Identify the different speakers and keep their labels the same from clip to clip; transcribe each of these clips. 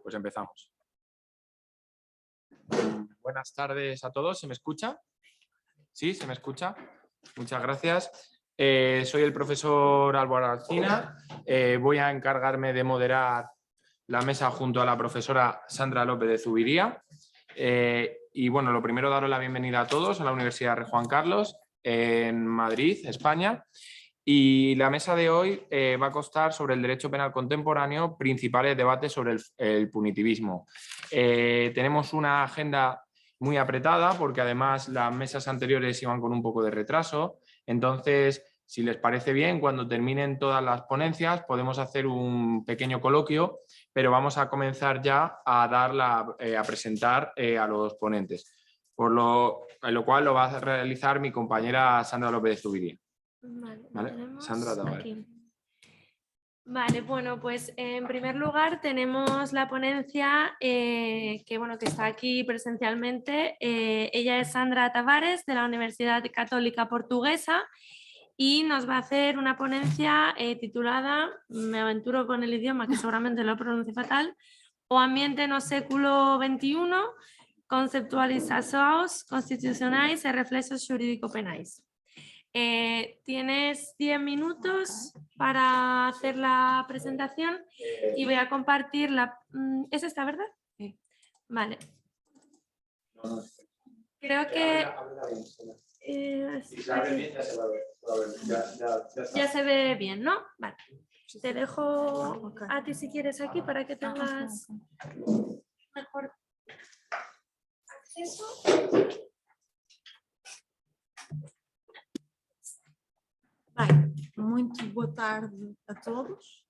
Speaker 1: pues empezamos. Buenas tardes a todos, ¿se me escucha? ¿Sí? ¿Se me escucha? Muchas gracias. Soy el profesor Álvaro Alsina. Voy a encargarme de moderar la mesa junto a la profesora Sandra López de Zubiría. Y bueno, lo primero, daros la bienvenida a todos a la Universidad Rey Juan Carlos en Madrid, España. Y la mesa de hoy va a constar sobre el derecho penal contemporáneo, principales debates sobre el punitivismo. Tenemos una agenda muy apretada porque además las mesas anteriores iban con un poco de retraso. Entonces, si les parece bien, cuando terminen todas las ponencias podemos hacer un pequeño coloquio, pero vamos a comenzar ya a presentar a los ponentes, en lo cual lo va a realizar mi compañera Sandra López de Zubiría.
Speaker 2: Vale,
Speaker 1: Sandra,
Speaker 2: aquí. Vale, bueno, pues en primer lugar tenemos la ponencia que está aquí presencialmente. Ella es Sandra Tavares, de la Universidad Católica Portuguesa, y nos va a hacer una ponencia titulada, me aventuro con el idioma que seguramente lo pronuncie fatal, O ambiente no século XXI, conceptualizacións constitucionais e reflexos xurídico-penais. Tienes 10 minutos para hacer la presentación y voy a compartir la... ¿Es esta, verdad? Sí. Vale. Creo que... Ya se ve bien, ¿no? Vale. Te dejo a ti si quieres aquí para que tengas mejor acceso.
Speaker 3: Bem, muito boa tarde a todos.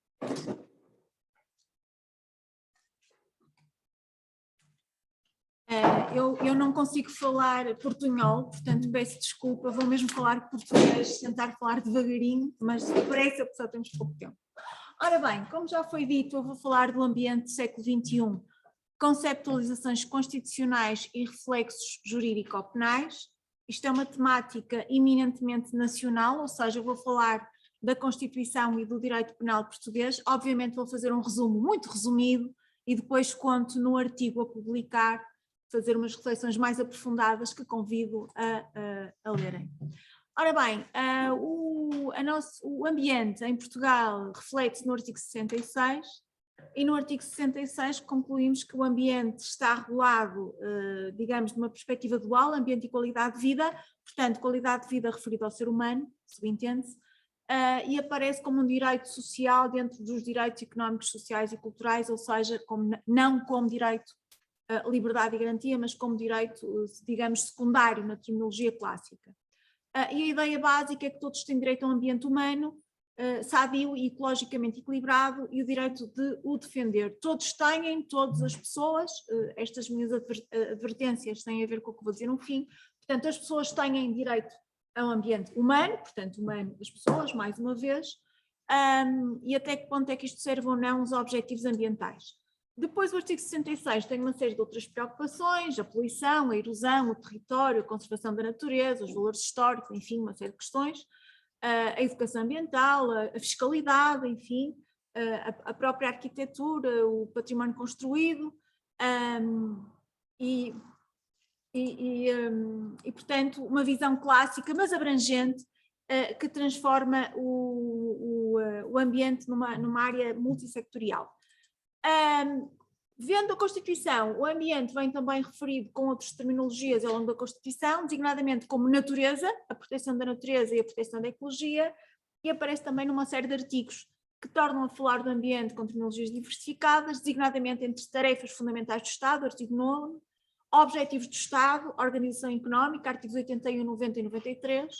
Speaker 3: Eu não consigo falar portunhol, portanto peço desculpa, vou mesmo falar português, tentar falar devagarinho, mas depressa porque só temos pouco tempo. Ora bem, como já foi dito, eu vou falar do ambiente do século XXI, conceptualizações constitucionais e reflexos jurídico-penais. Isto é uma temática eminentemente nacional, ou seja, eu vou falar da Constituição e do direito penal português. Obviamente vou fazer um resumo muito resumido e depois conto no artigo a publicar, fazer umas reflexões mais aprofundadas que convido a lerem. Ora bem, o ambiente em Portugal reflete-se no artigo 66 e no artigo 66 concluímos que o ambiente está regulado, digamos, de uma perspectiva dual, ambiente e qualidade de vida, portanto, qualidade de vida referida ao ser humano, subentende-se, e aparece como um direito social dentro dos direitos económicos, sociais e culturais, ou seja, não como direito liberdade e garantia, mas como direito, digamos, secundário na terminologia clássica. E a ideia básica é que todos têm direito a um ambiente humano, sadio e ecologicamente equilibrado e o direito de o defender. Todos têm, todas as pessoas, estas minhas advertências têm a ver com o que vou dizer no fim, portanto as pessoas têm direito a um ambiente humano, portanto humano das pessoas, mais uma vez, e até que ponto é que isto serve ou não os objetivos ambientais. Depois o artigo 66 tem uma série de outras preocupações, a poluição, a erosão, o território, a conservação da natureza, os valores históricos, enfim, uma série de questões, a educação ambiental, a fiscalidade, enfim, a própria arquitetura, o património construído e portanto, uma visão clássica, mas abrangente, que transforma o ambiente numa área multissectorial. Vendo a Constituição, o ambiente vem também referido com outras terminologias ao longo da Constituição, designadamente como natureza, a proteção da natureza e a proteção da ecologia, e aparece também numa série de artigos que tornam a falar do ambiente com terminologias diversificadas, designadamente entre tarefas fundamentais do Estado, artigo 9, objetivos do Estado, organização económica, artigos 81, 90 e 93,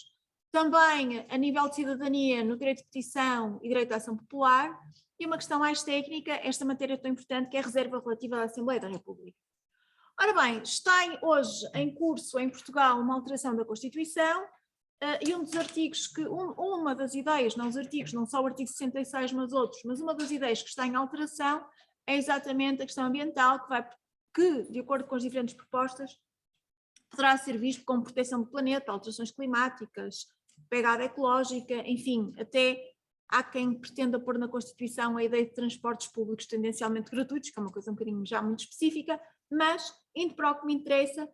Speaker 3: também a nível de cidadania no direito de petição e direito de ação popular, e uma questão mais técnica, esta matéria tão importante, que é a reserva relativa à Assembleia da República. Ora bem, está hoje em curso em Portugal uma alteração da Constituição e um dos artigos que, uma das ideias, não os artigos, não só o artigo 66, mas outros, mas uma das ideias que está em alteração é exatamente a questão ambiental, que de acordo com as diferentes propostas, poderá ser visto como proteção do planeta, alterações climáticas, pegada ecológica, enfim, até há quem pretenda pôr na Constituição a ideia de transportes públicos tendencialmente gratuitos, que é uma coisa um bocadinho já muito específica, mas, indo para o que me interessa,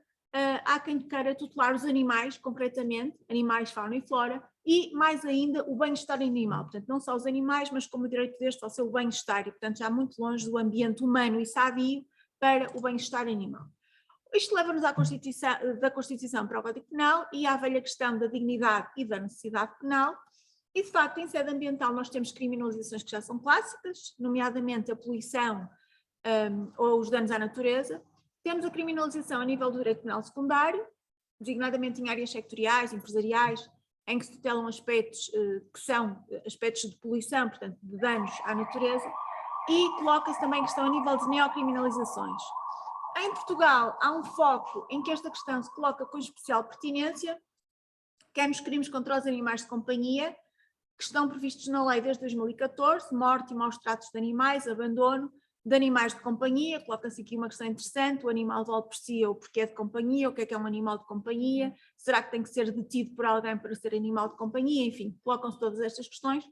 Speaker 3: há quem queira tutelar os animais, concretamente, animais, fauna e flora, e mais ainda o bem-estar animal, portanto não só os animais, mas como o direito deste ao seu bem-estar, e portanto já muito longe do ambiente humano e sadio para o bem-estar animal. Isto leva-nos da Constituição para o Código Penal e à velha questão da dignidade e da necessidade penal, e de facto em sede ambiental nós temos criminalizações que já são clássicas, nomeadamente a poluição ou os danos à natureza. Temos a criminalização a nível do direito penal secundário, designadamente em áreas sectoriais, empresariais, em que se tutelam aspectos que são aspectos de poluição, portanto de danos à natureza, e coloca-se também a questão a nível de neocriminalizações. Em Portugal há um foco em que esta questão se coloca com especial pertinência, que é nos crimes contra os animais de companhia, que estão previstos na lei desde 2014, morte e maus tratos de animais, abandono de animais de companhia. Coloca-se aqui uma questão interessante: o animal vale por si ou porque é de companhia, o que é um animal de companhia, será que tem que ser detido por alguém para ser animal de companhia, enfim, colocam-se todas estas questões.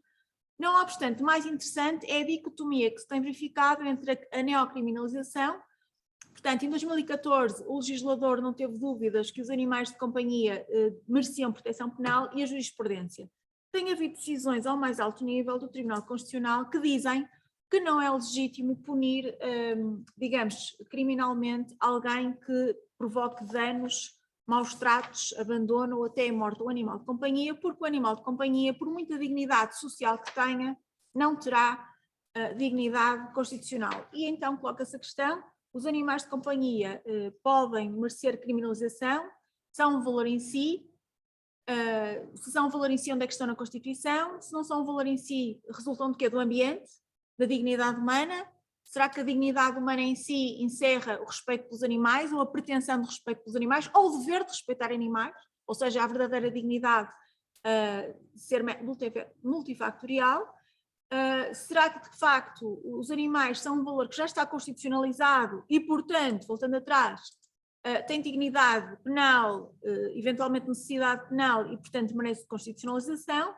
Speaker 3: Não obstante, o mais interessante é a dicotomia que se tem verificado entre a neocriminalização. Portanto, em 2014 o legislador não teve dúvidas que os animais de companhia mereciam proteção penal, e a jurisprudência. Tem havido decisões ao mais alto nível do Tribunal Constitucional que dizem que não é legítimo punir, digamos, criminalmente alguém que provoque danos, maus tratos, abandono ou até a morte do animal de companhia, porque o animal de companhia, por muita dignidade social que tenha, não terá dignidade constitucional. E então coloca-se a questão: os animais de companhia podem merecer criminalização, são um valor em si. Se são um valor em si, onde é que estão na Constituição? Se não são um valor em si, resultam de quê? Do ambiente, da dignidade humana? Será que a dignidade humana em si encerra o respeito pelos animais, ou a pretensão de respeito pelos animais, ou o dever de respeitar animais? Ou seja, a verdadeira dignidade ser multifactorial? Será que de facto os animais são um valor que já está constitucionalizado e, portanto, voltando atrás, tem dignidade penal, eventualmente necessidade penal, e portanto merece constitucionalização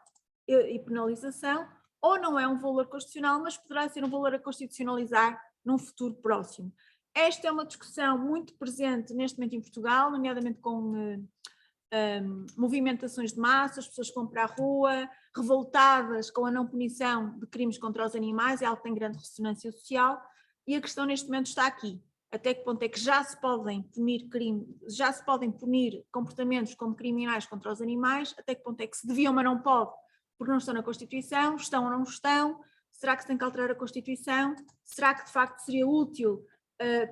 Speaker 3: e penalização, ou não é um valor constitucional, mas poderá ser um valor a constitucionalizar num futuro próximo? Esta é uma discussão muito presente neste momento em Portugal, nomeadamente com movimentações de massa, as pessoas que vão para a rua, revoltadas com a não punição de crimes contra os animais, é algo que tem grande ressonância social, e a questão neste momento está aqui: até que ponto é que já se podem punir comportamentos como criminais contra os animais, até que ponto é que se deviam, mas não pode, porque não estão na Constituição, estão ou não estão? Será que se tem que alterar a Constituição? Será que de facto seria útil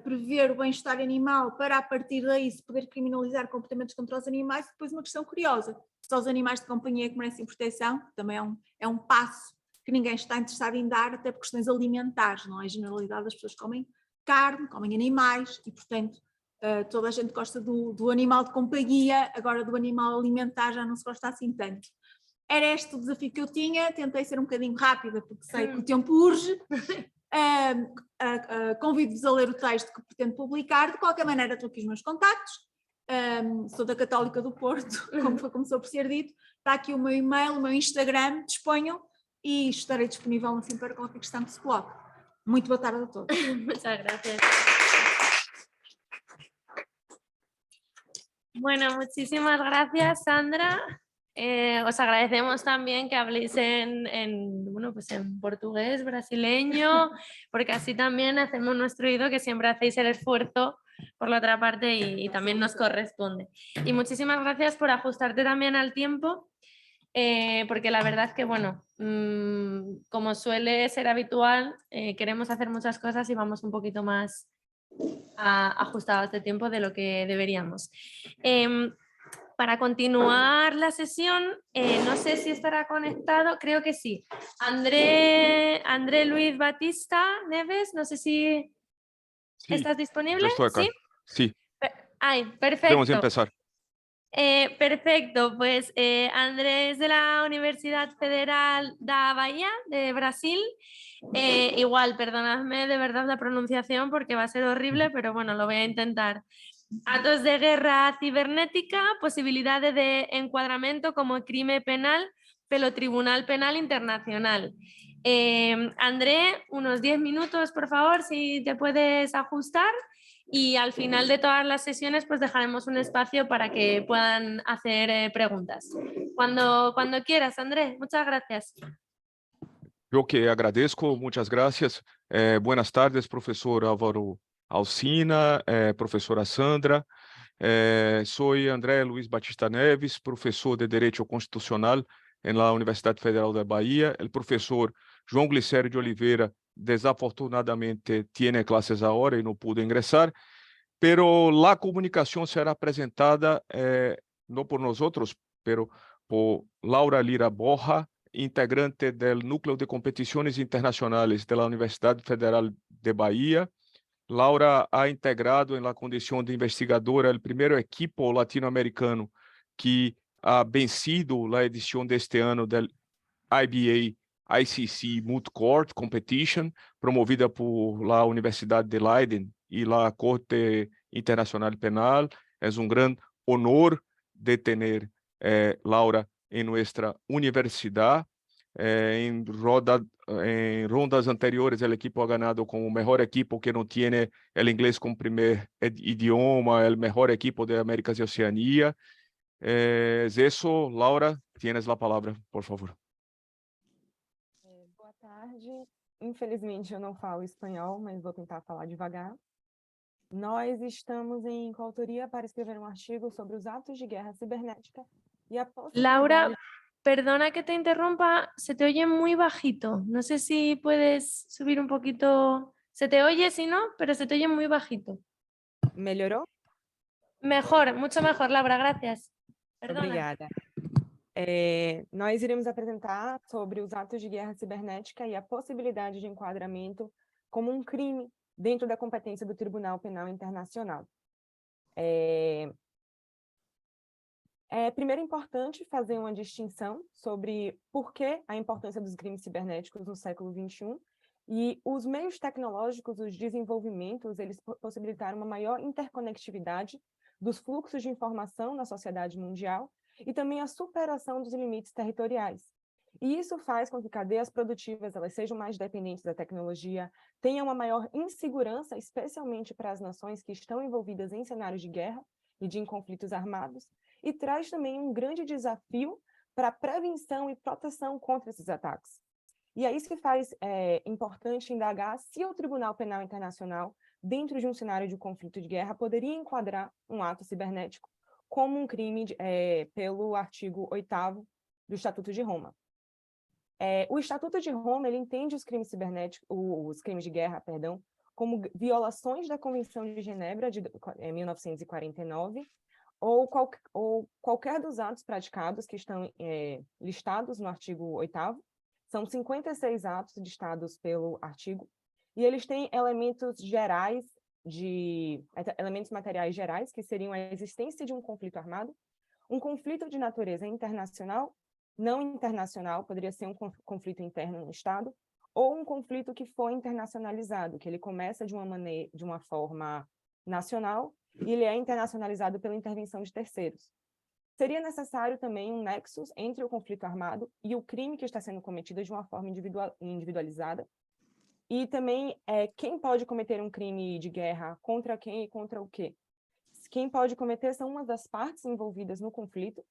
Speaker 3: prever o bem-estar animal para, a partir daí, se poder criminalizar comportamentos contra os animais? E depois uma questão curiosa: só os animais de companhia que merecem proteção? Também é um passo que ninguém está interessado em dar, até por questões alimentares, não é? A generalidade das pessoas comem carne, comem animais e, portanto, toda a gente gosta do animal de companhia, agora do animal alimentar já não se gosta assim tanto. Era este o desafio que eu tinha, tentei ser um bocadinho rápida porque sei que o tempo urge. Convido-vos a ler o texto que pretendo publicar. De qualquer maneira, estou aqui os meus contactos. Sou da Católica do Porto, como começou por ser dito. Está aqui o meu e-mail, o meu Instagram, disponham, e estarei disponível no fim para qualquer questão que se coloque. Muito boa tarde a todos.
Speaker 2: Muchas gracias. Bueno, muchísimas gracias, Sandra. Os agradecemos también que habléis bueno, pues en portugués, brasileño, porque así también hacemos nuestro oído, que siempre hacéis el esfuerzo por la otra parte y también nos corresponde. Y muchísimas gracias por ajustarte también al tiempo, porque la verdad es que, bueno, como suele ser habitual, queremos hacer muchas cosas y vamos un poquito más ajustados de tiempo de lo que deberíamos. Para continuar la sesión, no sé si estará conectado, creo que sí. André Luis Batista Neves, no sé si estás disponible.
Speaker 4: Yo estoy acá. Sí.
Speaker 2: Ay, perfecto.
Speaker 4: Podemos empezar.
Speaker 2: Perfecto, pues Andrés de la Universidad Federal da Bahía de Brasil. Igual, perdonadme de verdad la pronunciación porque va a ser horrible, pero bueno, lo voy a intentar. Actos de guerra cibernética, posibilidades de encuadramiento como crimen penal pelo Tribunal Penal Internacional. André, unos 10 minutos, por favor, si te puedes ajustar. Y al final de todas las sesiones pues dejaremos un espacio para que puedan hacer preguntas. Cuando quieras, André. Muchas gracias.
Speaker 4: Eu que agradeço, muitas graças. Buenas tardes, professor Álvaro Alcina, professora Sandra. Sou André Luiz Batista Neves, professor de Direito Constitucional na Universidade Federal da Bahia. O professor João Glicério de Oliveira, desafortunadamente, tem classes agora e não pude ingressar, pero a comunicação será apresentada não por nós outros, pero por Laura Lira Borja, integrante do Núcleo de Competições Internacionais da Universidade Federal de Bahia. Laura ha integrado na condição de investigadora o primeiro equipo latino-americano que ha vencido a edição deste ano do IBA ICC Moot Court Competition, promovida por la Universidade de Leiden e la Corte Internacional Penal. É grande honor de ter Laura em nossa universidade. Em rondas anteriores, o equipo ha ganado como o melhor equipo que não tem o inglês como primeiro idioma, o melhor equipo de Américas e Oceania. Isso, Laura, tienes a palavra, por favor.
Speaker 5: Boa tarde. Infelizmente, eu não falo espanhol, mas vou tentar falar devagar. Nós estamos em coautoria para escrever um artigo sobre os atos de guerra cibernética e a possibilidade...
Speaker 2: Laura, perdona que te interrumpa, se te oye muy bajito. No sé si puedes subir un poquito. Se te oye, si no, pero se te oye muy bajito.
Speaker 5: Melhorou?
Speaker 2: Mejor, mucho mejor, Laura, gracias. Perdona.
Speaker 5: Obrigada. Nós iremos apresentar sobre os atos de guerra cibernética e a possibilidade de enquadramento como um crime dentro da competência do Tribunal Penal Internacional. Primeiro, é importante fazer uma distinção sobre por que a importância dos crimes cibernéticos no século XXI e os meios tecnológicos, os desenvolvimentos, eles possibilitaram uma maior interconectividade dos fluxos de informação na sociedade mundial e também a superação dos limites territoriais. E isso faz com que cadeias produtivas elas sejam mais dependentes da tecnologia, tenham uma maior insegurança, especialmente para as nações que estão envolvidas em cenários de guerra e de conflitos armados, e traz também um grande desafio para a prevenção e proteção contra esses ataques. E é isso que faz importante indagar se o Tribunal Penal Internacional, dentro de um cenário de conflito de guerra, poderia enquadrar um ato cibernético como um crime pelo artigo 8º do Estatuto de Roma. O Estatuto de Roma ele entende os crimes cibernéticos, os crimes de guerra, perdão, como violações da Convenção de Genebra de 1949, ou qualquer dos atos praticados que estão listados no artigo 8º. São 56 atos listados pelo artigo, e eles têm elementos materiais gerais, que seriam a existência de um conflito armado, um conflito de natureza internacional, não internacional, poderia ser um conflito interno no Estado, ou um conflito que foi internacionalizado, que ele começa de uma forma nacional e ele é internacionalizado pela intervenção de terceiros. Seria necessário também um nexus entre o conflito armado e o crime que está sendo cometido de uma forma individualizada. E também quem pode cometer um crime de guerra, contra quem e contra o quê? Quem pode cometer são uma das partes envolvidas no conflito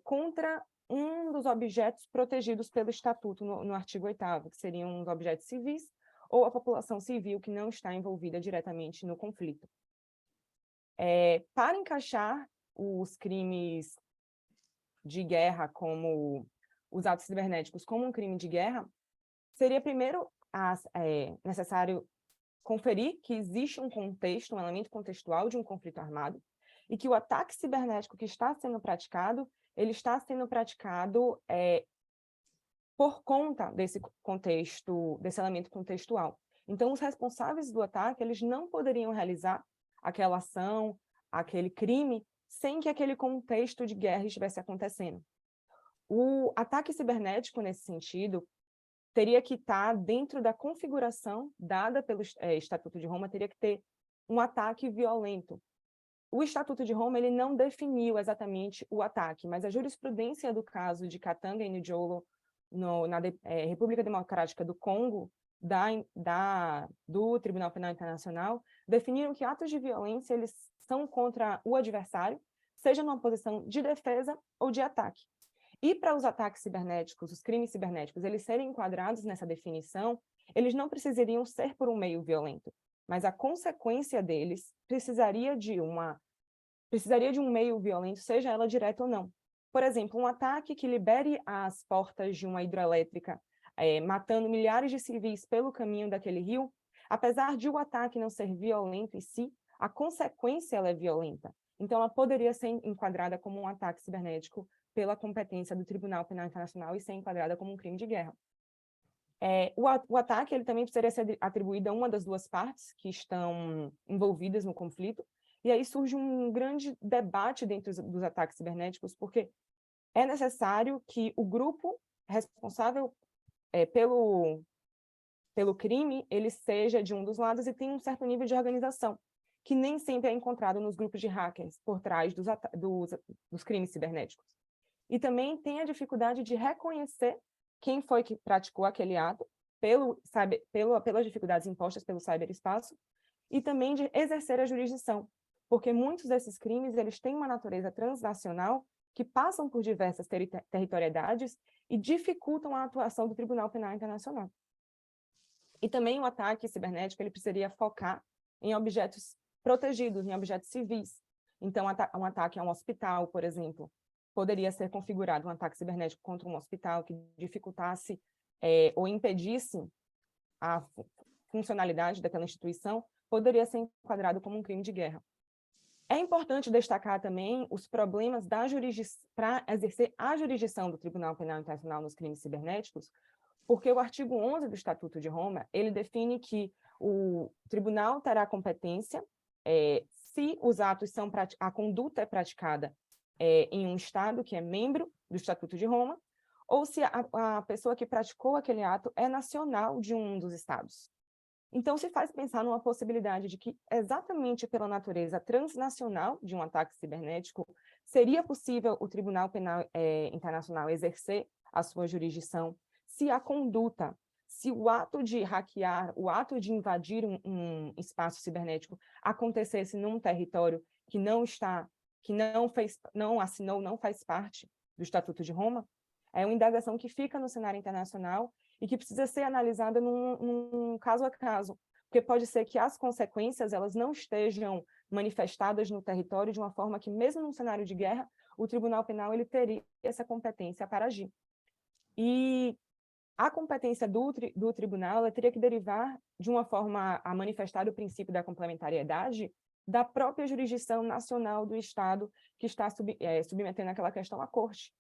Speaker 5: contra um dos objetos protegidos pelo Estatuto no artigo 8º, que seriam os objetos civis ou a população civil que não está envolvida diretamente no conflito. Para encaixar os crimes de guerra, como os atos cibernéticos, como um crime de guerra, seria primeiro necessário conferir que existe um contexto, um elemento contextual de um conflito armado, e que o ataque cibernético que está sendo praticado, ele está sendo praticado por conta desse contexto, desse elemento contextual. Então, os responsáveis do ataque, eles não poderiam realizar aquela ação, aquele crime, sem que aquele contexto de guerra estivesse acontecendo. O ataque cibernético, nesse sentido, teria que estar dentro da configuração dada pelo Estatuto de Roma, teria que ter um ataque violento. o Estatuto de Roma ele não definiu exatamente o ataque, mas a jurisprudência do caso de Katanga e Njolo na República Democrática do Congo, do Tribunal Penal Internacional, definiram que atos de violência eles são contra o adversário, seja numa posição de defesa ou de ataque. E para os ataques cibernéticos, os crimes cibernéticos, eles serem enquadrados nessa definição, eles não precisariam ser por um meio violento, mas a consequência deles precisaria de um meio violento, seja ela direta ou não. Por exemplo, um ataque que libere as portas de uma hidrelétrica, matando milhares de civis pelo caminho daquele rio, apesar de o ataque não ser violento em si, a consequência ela é violenta. Então, ela poderia ser enquadrada como um ataque cibernético pela competência do Tribunal Penal Internacional e ser enquadrada como um crime de guerra. O ataque ele também precisaria ser atribuído a uma das duas partes que estão envolvidas no conflito, e aí surge um grande debate dentro dos ataques cibernéticos, porque é necessário que o grupo responsável pelo crime ele seja de um dos lados e tenha um certo nível de organização, que nem sempre é encontrado nos grupos de hackers por trás dos crimes cibernéticos. E também tem a dificuldade de reconhecer quem foi que praticou aquele ato, pelas dificuldades impostas pelo ciberespaço, e também de exercer a jurisdição, porque muitos desses crimes eles têm uma natureza transnacional que passam por diversas territorialidades e dificultam a atuação do Tribunal Penal Internacional. E também o ataque cibernético ele precisaria focar em objetos protegidos, em objetos civis. Então, um ataque a um hospital, por exemplo, poderia ser configurado um ataque cibernético contra um hospital que dificultasse ou impedisse a funcionalidade daquela instituição, poderia ser enquadrado como um crime de guerra. É importante destacar também os problemas para exercer a jurisdição do Tribunal Penal Internacional nos crimes cibernéticos, porque o artigo 11 do Estatuto de Roma, ele define que o tribunal terá competência se os atos a conduta é praticada em um Estado que é membro do Estatuto de Roma, ou se a pessoa que praticou aquele ato é nacional de um dos Estados. Então, se faz pensar numa possibilidade de que, exatamente pela natureza transnacional de um ataque cibernético, seria possível o Tribunal Penal Internacional exercer a sua jurisdição se a conduta, se o ato de hackear, o ato de invadir um espaço cibernético acontecesse num território que não assinou, não faz parte do Estatuto de Roma, é uma indagação que fica no cenário internacional e que precisa ser analisada num caso a caso, porque pode ser que as consequências elas não estejam manifestadas no território de uma forma que, mesmo num cenário de guerra, o Tribunal Penal ele teria essa competência para agir. E a competência do tribunal ela teria que derivar de uma forma a manifestar o princípio da complementariedade da própria jurisdição nacional do Estado que está submetendo aquela questão à corte.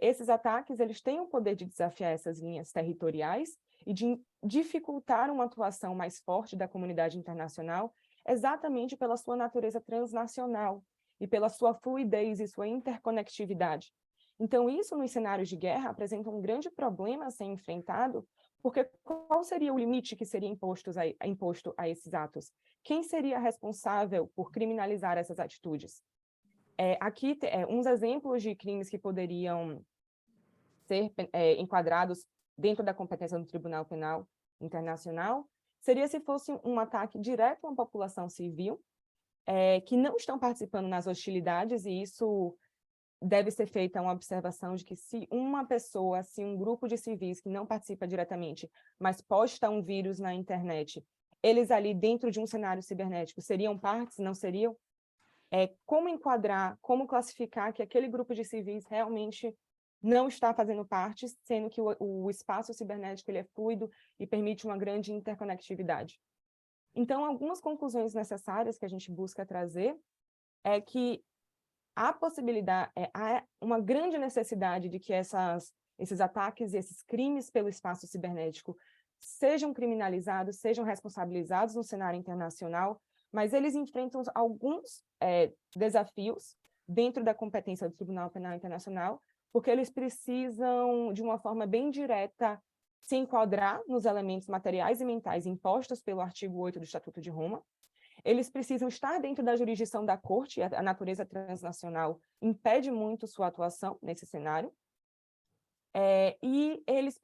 Speaker 5: Esses ataques eles têm o poder de desafiar essas linhas territoriais e de dificultar uma atuação mais forte da comunidade internacional, exatamente pela sua natureza transnacional e pela sua fluidez e sua interconectividade. Então, isso nos cenários de guerra apresenta um grande problema a ser enfrentado, porque qual seria o limite que seria imposto a esses atos? Quem seria responsável por criminalizar essas atitudes? Aqui, uns exemplos de crimes que poderiam ser enquadrados dentro da competência do Tribunal Penal Internacional seria se fosse um ataque direto a uma população civil que não estão participando nas hostilidades, e isso deve ser feita uma observação de que se um grupo de civis que não participa diretamente, mas posta um vírus na internet, eles ali dentro de um cenário cibernético seriam partes, não seriam? Como enquadrar, como classificar que aquele grupo de civis realmente não está fazendo parte, sendo que o espaço cibernético ele é fluido e permite uma grande interconectividade. Então, algumas conclusões necessárias que a gente busca trazer é que há uma grande necessidade de que esses ataques e esses crimes pelo espaço cibernético sejam criminalizados, sejam responsabilizados no cenário internacional, mas eles enfrentam alguns desafios dentro da competência do Tribunal Penal Internacional, porque eles precisam, de uma forma bem direta, se enquadrar nos elementos materiais e mentais impostos pelo artigo 8 do Estatuto de Roma, eles precisam estar dentro da jurisdição da corte, a natureza transnacional impede muito sua atuação nesse cenário, e eles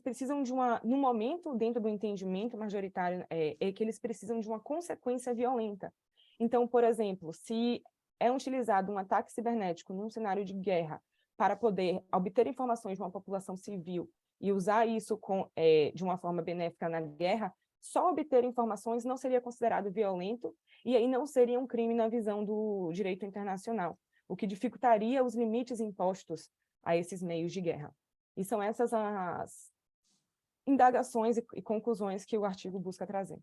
Speaker 5: precisam de no momento, dentro do entendimento majoritário, que eles precisam de uma consequência violenta. Então, por exemplo, se é utilizado um ataque cibernético num cenário de guerra para poder obter informações de uma população civil e usar isso de uma forma benéfica na guerra, só obter informações não seria considerado violento e aí não seria um crime na visão do direito internacional, o que dificultaria os limites impostos a esses meios de guerra. E são essas as indagações e conclusões que o artigo busca trazer.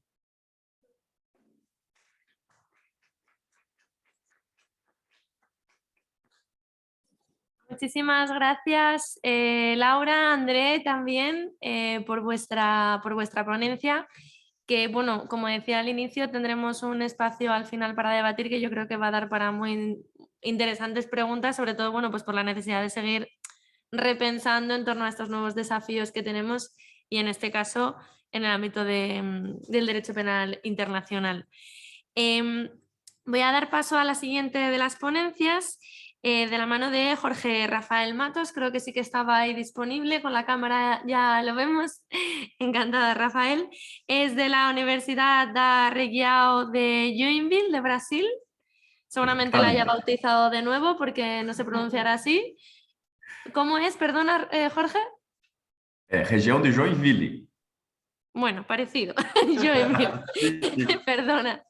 Speaker 2: Muchísimas gracias, Laura, André, también por vuestra ponencia, que, bueno, como decía al inicio, tendremos un espacio al final para debatir que yo creo que va a dar para muy interesantes preguntas, sobre todo, bueno, pues por la necesidad de seguir repensando en torno a estos nuevos desafíos que tenemos y, en este caso, en el ámbito del derecho penal internacional. Voy a dar paso a la siguiente de las ponencias, de la mano de Jorge Rafael Matos. Creo que sí que estaba ahí disponible, con la cámara ya lo vemos. Encantada, Rafael. Es de la Universidad da Região de Joinville, de Brasil. Seguramente la haya bautizado de nuevo porque no se pronunciará así. ¿Cómo es? Perdona, Jorge.
Speaker 6: Região de Joinville.
Speaker 2: Bueno, parecido. Joinville. Perdona.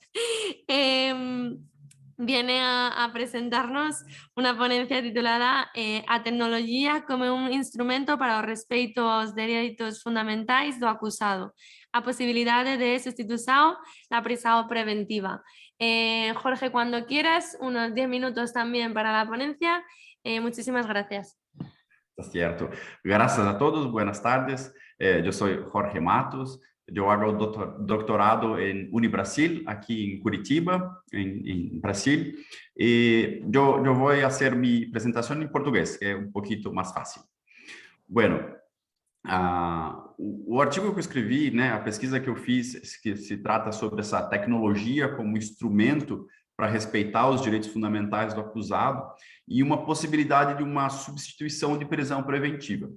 Speaker 2: Viene a presentarnos una ponencia titulada A Tecnologia como un instrumento para o respeito aos direitos fundamentais do acusado, a posibilidade de sustitución la prisão preventiva. Jorge, cuando quieras, unos 10 minutos también para la ponencia. Muchísimas gracias.
Speaker 6: Tá certo. Graças a todos, buenas tardes. Eu sou Jorge Matos. Eu hago doutorado em Unibrasil, aqui em Curitiba, em Brasil, e eu vou fazer minha apresentação em português, que é um pouquinho mais fácil. Bueno, o artigo que eu escrevi, né, a pesquisa que eu fiz, que se trata sobre essa tecnologia como instrumento para respeitar os direitos fundamentais do acusado e uma possibilidade de uma substituição de prisão preventiva.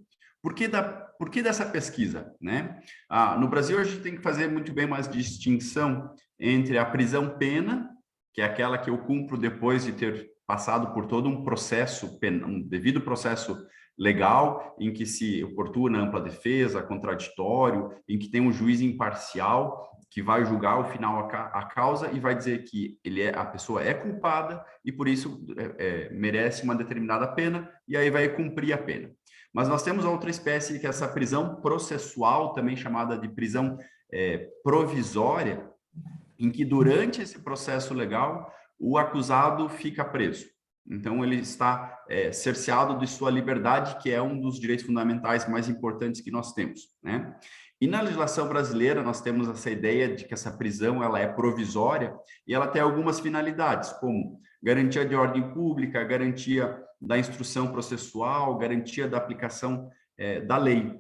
Speaker 6: Por que dessa pesquisa, né? No Brasil, a gente tem que fazer muito bem mais distinção entre a prisão-pena, que é aquela que eu cumpro depois de ter passado por todo um processo, um devido processo legal, em que se oportuna ampla defesa, contraditório, em que tem um juiz imparcial que vai julgar ao final a causa e vai dizer que a pessoa é culpada e, por isso, merece uma determinada pena, e aí vai cumprir a pena. Mas nós temos outra espécie, que é essa prisão processual, também chamada de prisão provisória, em que durante esse processo legal, o acusado fica preso. Então, ele está cerceado de sua liberdade, que é um dos direitos fundamentais mais importantes que nós temos, né? E na legislação brasileira, nós temos essa ideia de que essa prisão ela é provisória e ela tem algumas finalidades, como garantia de ordem pública, garantia da instrução processual, garantia da aplicação da lei.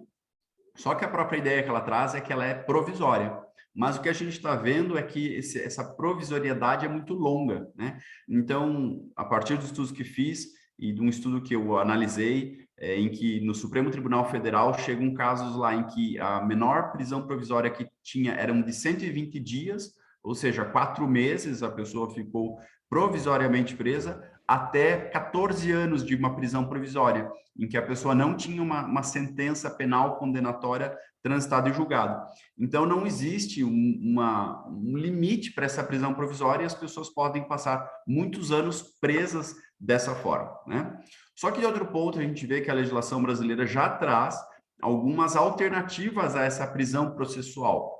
Speaker 6: Só que a própria ideia que ela traz é que ela é provisória. Mas o que a gente está vendo é que essa provisoriedade é muito longa, né? Então, a partir dos estudos que fiz e de um estudo que eu analisei, em que no Supremo Tribunal Federal chegam casos lá em que a menor prisão provisória que tinha eram de 120 dias, ou seja, 4 meses a pessoa ficou provisoriamente presa, até 14 anos de uma prisão provisória, em que a pessoa não tinha uma sentença penal condenatória transitada e julgada. Então, não existe um limite para essa prisão provisória e as pessoas podem passar muitos anos presas dessa forma, né? Só que, de outro ponto, a gente vê que a legislação brasileira já traz algumas alternativas a essa prisão processual.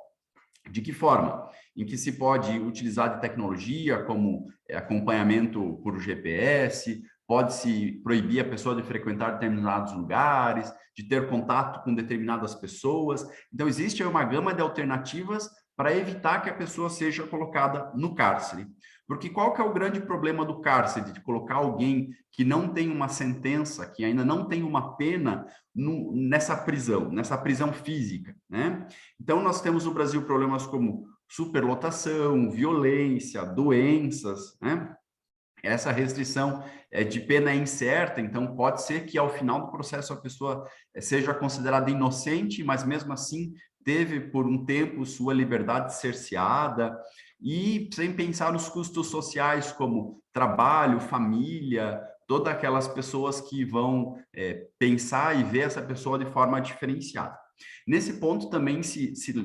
Speaker 6: De que forma? Em que se pode utilizar de tecnologia, como acompanhamento por GPS, pode-se proibir a pessoa de frequentar determinados lugares, de ter contato com determinadas pessoas. Então, existe uma gama de alternativas para evitar que a pessoa seja colocada no cárcere. Porque qual que é o grande problema do cárcere? De colocar alguém que não tem uma sentença, que ainda não tem uma pena nessa prisão física, né? Então, nós temos no Brasil problemas como superlotação, violência, doenças, né? Essa restrição de pena é incerta, então pode ser que ao final do processo a pessoa seja considerada inocente, mas mesmo assim teve por um tempo sua liberdade cerceada, e sem pensar nos custos sociais como trabalho, família, todas aquelas pessoas que vão pensar e ver essa pessoa de forma diferenciada. Nesse ponto também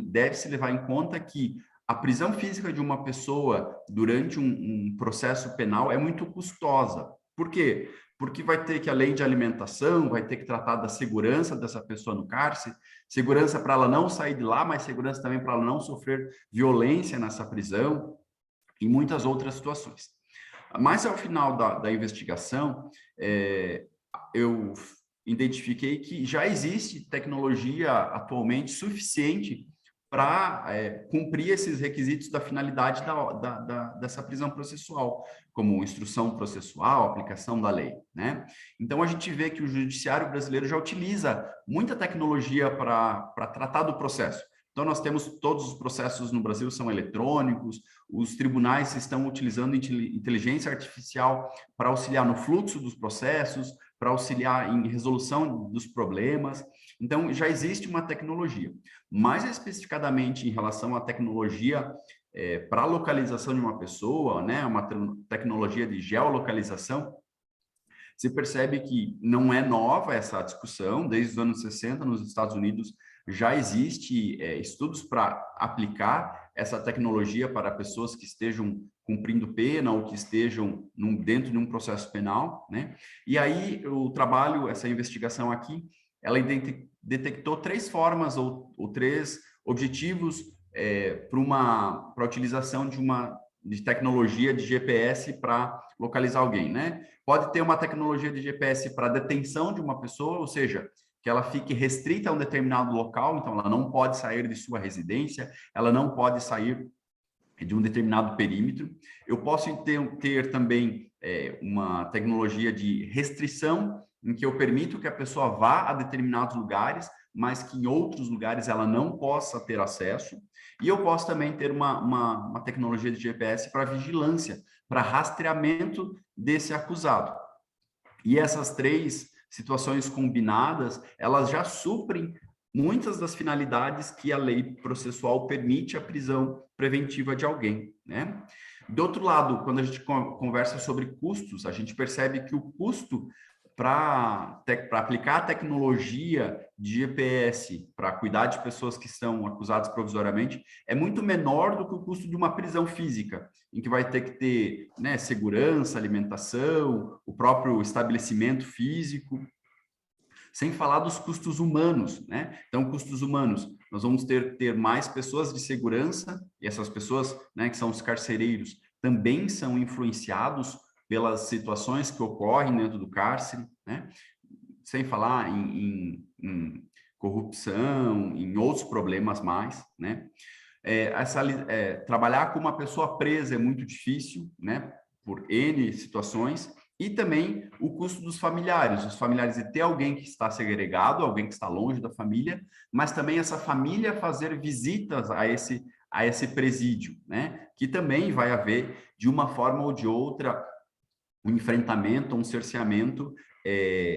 Speaker 6: deve se levar em conta que a prisão física de uma pessoa durante um processo penal é muito custosa. Por quê? Porque vai ter que, além de alimentação, vai ter que tratar da segurança dessa pessoa no cárcere, segurança para ela não sair de lá, mas segurança também para ela não sofrer violência nessa prisão e muitas outras situações. Mas ao final da investigação, eu identifiquei que já existe tecnologia atualmente suficiente para cumprir esses requisitos da finalidade dessa prisão processual, como instrução processual, aplicação da lei, né? Então, a gente vê que o judiciário brasileiro já utiliza muita tecnologia para tratar do processo. Então, nós temos todos os processos no Brasil são eletrônicos, os tribunais estão utilizando inteligência artificial para auxiliar no fluxo dos processos, para auxiliar em resolução dos problemas. Então, já existe uma tecnologia. Mais especificadamente em relação à tecnologia para a localização de uma pessoa, né, uma tecnologia de geolocalização, se percebe que não é nova essa discussão. Desde os anos 60, nos Estados Unidos, já existe estudos para aplicar essa tecnologia para pessoas que estejam cumprindo pena ou que estejam dentro de um processo penal, né? E aí o trabalho, essa investigação aqui, ela detectou 3 formas ou 3 objetivos para a utilização de tecnologia de GPS para localizar alguém, né? Pode ter uma tecnologia de GPS para detenção de uma pessoa, ou seja, que ela fique restrita a um determinado local, então ela não pode sair de sua residência, ela não pode sair de um determinado perímetro. Eu posso ter também uma tecnologia de restrição, em que eu permito que a pessoa vá a determinados lugares, mas que em outros lugares ela não possa ter acesso. E eu posso também ter uma tecnologia de GPS para vigilância, para rastreamento desse acusado. E essas 3 situações combinadas, elas já suprem muitas das finalidades que a lei processual permite a prisão preventiva de alguém, né? Do outro lado, quando a gente conversa sobre custos, a gente percebe que o custo para aplicar a tecnologia de GPS para cuidar de pessoas que são acusadas provisoriamente é muito menor do que o custo de uma prisão física, em que vai ter que ter, né, segurança, alimentação, o próprio estabelecimento físico, sem falar dos custos humanos, né? Então, custos humanos, nós vamos ter mais pessoas de segurança, e essas pessoas, né, que são os carcereiros, também são influenciados pelas situações que ocorrem dentro do cárcere, né? Sem falar em corrupção, em outros problemas mais, né? Trabalhar com uma pessoa presa é muito difícil, né? Por N situações, e também o custo dos familiares, os familiares de ter alguém que está segregado, alguém que está longe da família, mas também essa família fazer visitas a esse presídio, né? Que também vai haver, de uma forma ou de outra, um enfrentamento, um cerceamento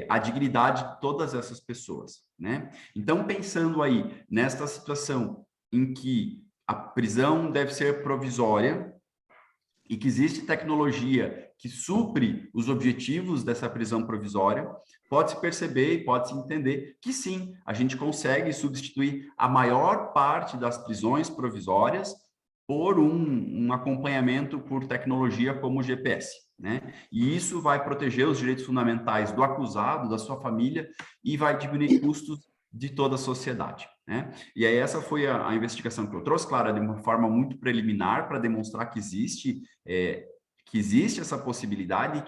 Speaker 6: à dignidade de todas essas pessoas, né? Então, pensando aí nesta situação em que a prisão deve ser provisória e que existe tecnologia que supre os objetivos dessa prisão provisória, pode-se perceber e pode-se entender que sim, a gente consegue substituir a maior parte das prisões provisórias por um acompanhamento por tecnologia como o GPS, né? E isso vai proteger os direitos fundamentais do acusado, da sua família, e vai diminuir custos de toda a sociedade, né? E aí essa foi a investigação que eu trouxe, claro, de uma forma muito preliminar, para demonstrar que existe essa possibilidade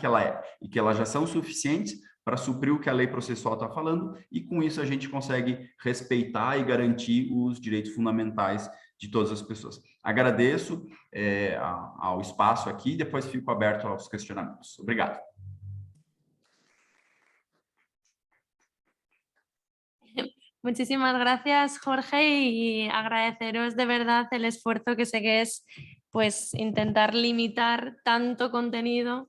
Speaker 6: e que elas já são suficientes para suprir o que a lei processual está falando, e com isso a gente consegue respeitar e garantir os direitos fundamentais de todas as pessoas. Agradeço ao espaço aqui e depois fico aberto aos questionamentos. Obrigado.
Speaker 2: Muchísimas gracias, Jorge, y agradeceros de verdad el esfuerzo que sé que es pues intentar limitar tanto contenido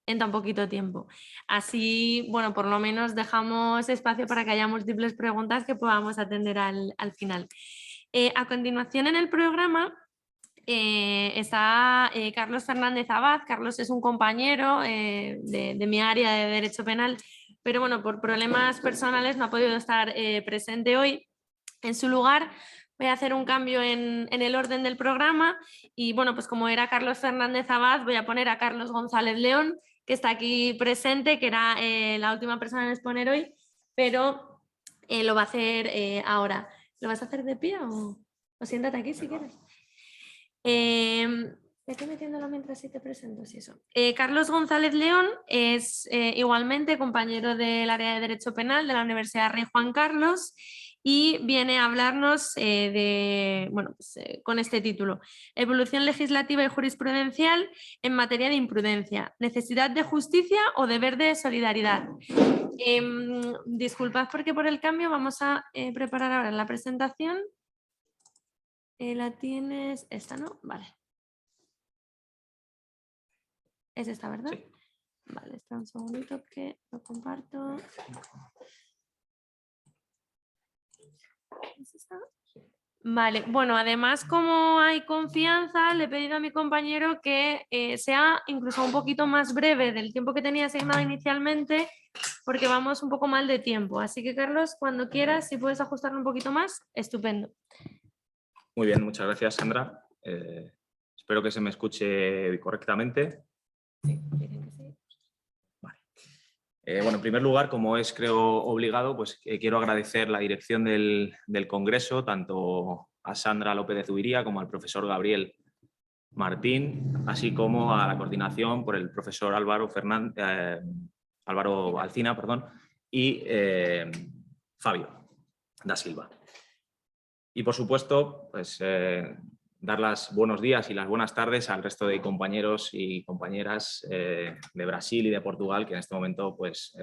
Speaker 2: en tan poquito tiempo. Así, bueno, por lo menos dejamos espacio para que haya múltiples preguntas que podamos atender al final. A continuación en el programa está Carlos Fernández Abad. Carlos es un compañero de mi área de Derecho Penal, pero bueno, por problemas personales no ha podido estar presente hoy. En su lugar voy a hacer un cambio en el orden del programa y bueno, pues como era Carlos Fernández Abad, voy a poner a Carlos González León, que está aquí presente, que era la última persona en exponer hoy, pero lo va a hacer ahora. ¿Lo vas a hacer de pie o siéntate aquí si quieres? Estoy metiéndolo mientras sí te presento, si eso. Carlos González León es igualmente compañero del área de Derecho Penal de la Universidad Rey Juan Carlos y viene a hablarnos con este título: Evolución legislativa y jurisprudencial en materia de imprudencia, necesidad de justicia o deber de solidaridad. Disculpad porque por el cambio vamos a preparar ahora la presentación. La tienes, esta no, vale. Es esta, ¿verdad?
Speaker 1: Sí.
Speaker 2: Vale, espera un segundito que lo comparto. ¿Es esta? Vale, bueno, además como hay confianza, le he pedido a mi compañero que sea incluso un poquito más breve del tiempo que tenía asignado inicialmente, porque vamos un poco mal de tiempo. Así que Carlos, cuando quieras, si puedes ajustarlo un poquito más, estupendo.
Speaker 7: Muy bien, muchas gracias, Sandra. Espero que se me escuche correctamente.
Speaker 2: Sí, dicen que sí.
Speaker 7: Vale. Bueno, en primer lugar, como es creo obligado, pues quiero agradecer la dirección del Congreso, tanto a Sandra López de Zubiría como al profesor Gabriel Martín, así como a la coordinación por el profesor Álvaro Alcina, y Fabio da Silva. Y por supuesto, pues dar los buenos días y las buenas tardes al resto de compañeros y compañeras de Brasil y de Portugal que en este momento pues,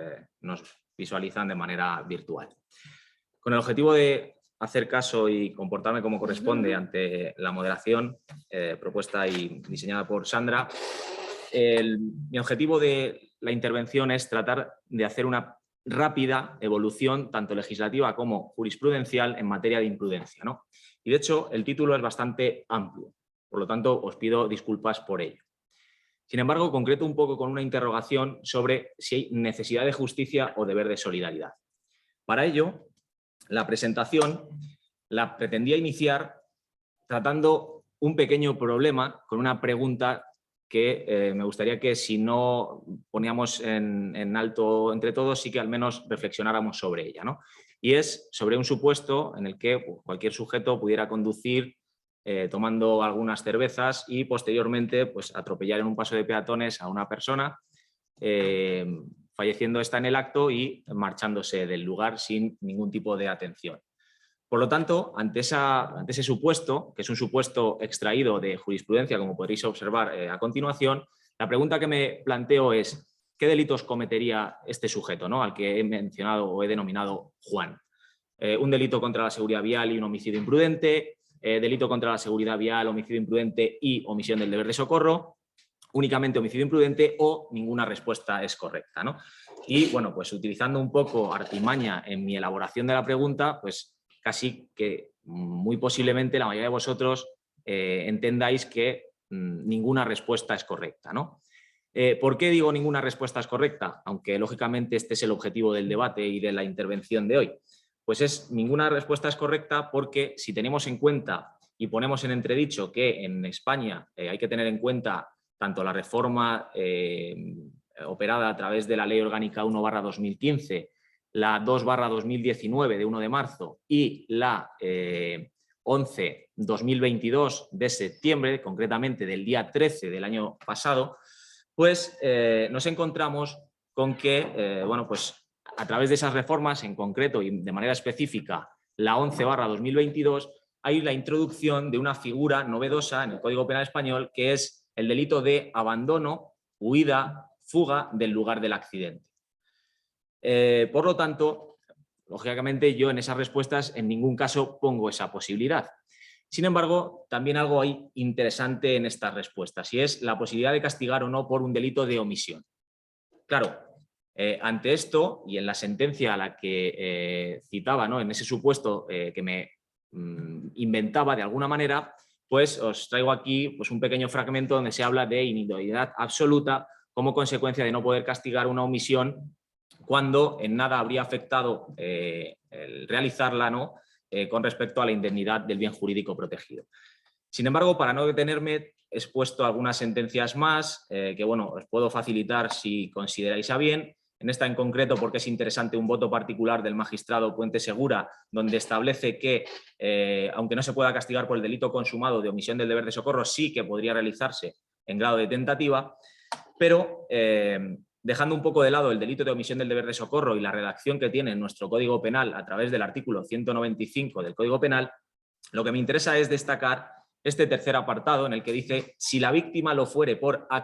Speaker 7: nos visualizan de manera virtual. Con el objetivo de hacer caso y comportarme como corresponde ante la moderación propuesta y diseñada por Sandra, mi objetivo de la intervención es tratar de hacer una rápida evolución tanto legislativa como jurisprudencial en materia de imprudencia, ¿no? Y de hecho el título es bastante amplio, por lo tanto os pido disculpas por ello. Sin embargo, concreto un poco con una interrogación sobre si hay necesidad de justicia o deber de solidaridad. Para ello, la presentación la pretendía iniciar tratando un pequeño problema con una pregunta que me gustaría que si no poníamos en alto entre todos, sí que al menos reflexionáramos sobre ella, ¿no? Y es sobre un supuesto en el que pues, cualquier sujeto pudiera conducir tomando algunas cervezas y posteriormente pues, atropellar en un paso de peatones a una persona, falleciendo esta en el acto y marchándose del lugar sin ningún tipo de atención. Por lo tanto, ante ese supuesto, que es un supuesto extraído de jurisprudencia, como podréis observar a continuación, la pregunta que me planteo es ¿qué delitos cometería este sujeto, ¿no? Al que he mencionado o he denominado Juan? Un delito contra la seguridad vial y un homicidio imprudente, delito contra la seguridad vial, homicidio imprudente y omisión del deber de socorro, únicamente homicidio imprudente o ninguna respuesta es correcta, ¿no? Y bueno, pues utilizando un poco artimaña en mi elaboración de la pregunta, pues casi que muy posiblemente la mayoría de vosotros entendáis que ninguna respuesta es correcta, ¿no? ¿Por qué digo ninguna respuesta es correcta? Aunque lógicamente este es el objetivo del debate y de la intervención de hoy. Pues ninguna respuesta es correcta porque si tenemos en cuenta y ponemos en entredicho que en España hay que tener en cuenta tanto la reforma operada a través de la Ley Orgánica 1/2015, la 2/2019 de 1 de marzo y la 11/2022 de septiembre, concretamente del día 13 del año pasado, pues nos encontramos con que, bueno, pues a través de esas reformas en concreto y de manera específica, la 11/2022, hay la introducción de una figura novedosa en el Código Penal español que es el delito de abandono, huida, fuga del lugar del accidente. Por lo tanto, lógicamente yo en esas respuestas en ningún caso pongo esa posibilidad. Sin embargo, también algo hay interesante en estas respuestas y es la posibilidad de castigar o no por un delito de omisión. Claro, ante esto y en la sentencia a la que citaba, ¿no?, en ese supuesto que me inventaba de alguna manera, pues os traigo aquí pues, un pequeño fragmento donde se habla de inidoneidad absoluta como consecuencia de no poder castigar una omisión cuando en nada habría afectado el realizarla, ¿no?, con respecto a la indemnidad del bien jurídico protegido. Sin embargo, para no detenerme, he expuesto algunas sentencias más que bueno, os puedo facilitar si consideráis a bien. En esta en concreto, porque es interesante, un voto particular del magistrado Puente Segura, donde establece que, aunque no se pueda castigar por el delito consumado de omisión del deber de socorro, sí que podría realizarse en grado de tentativa, pero dejando un poco de lado el delito de omisión del deber de socorro y la redacción que tiene nuestro Código Penal a través del artículo 195 del Código Penal, lo que me interesa es destacar este tercer apartado en el que dice: si la víctima lo fuere por por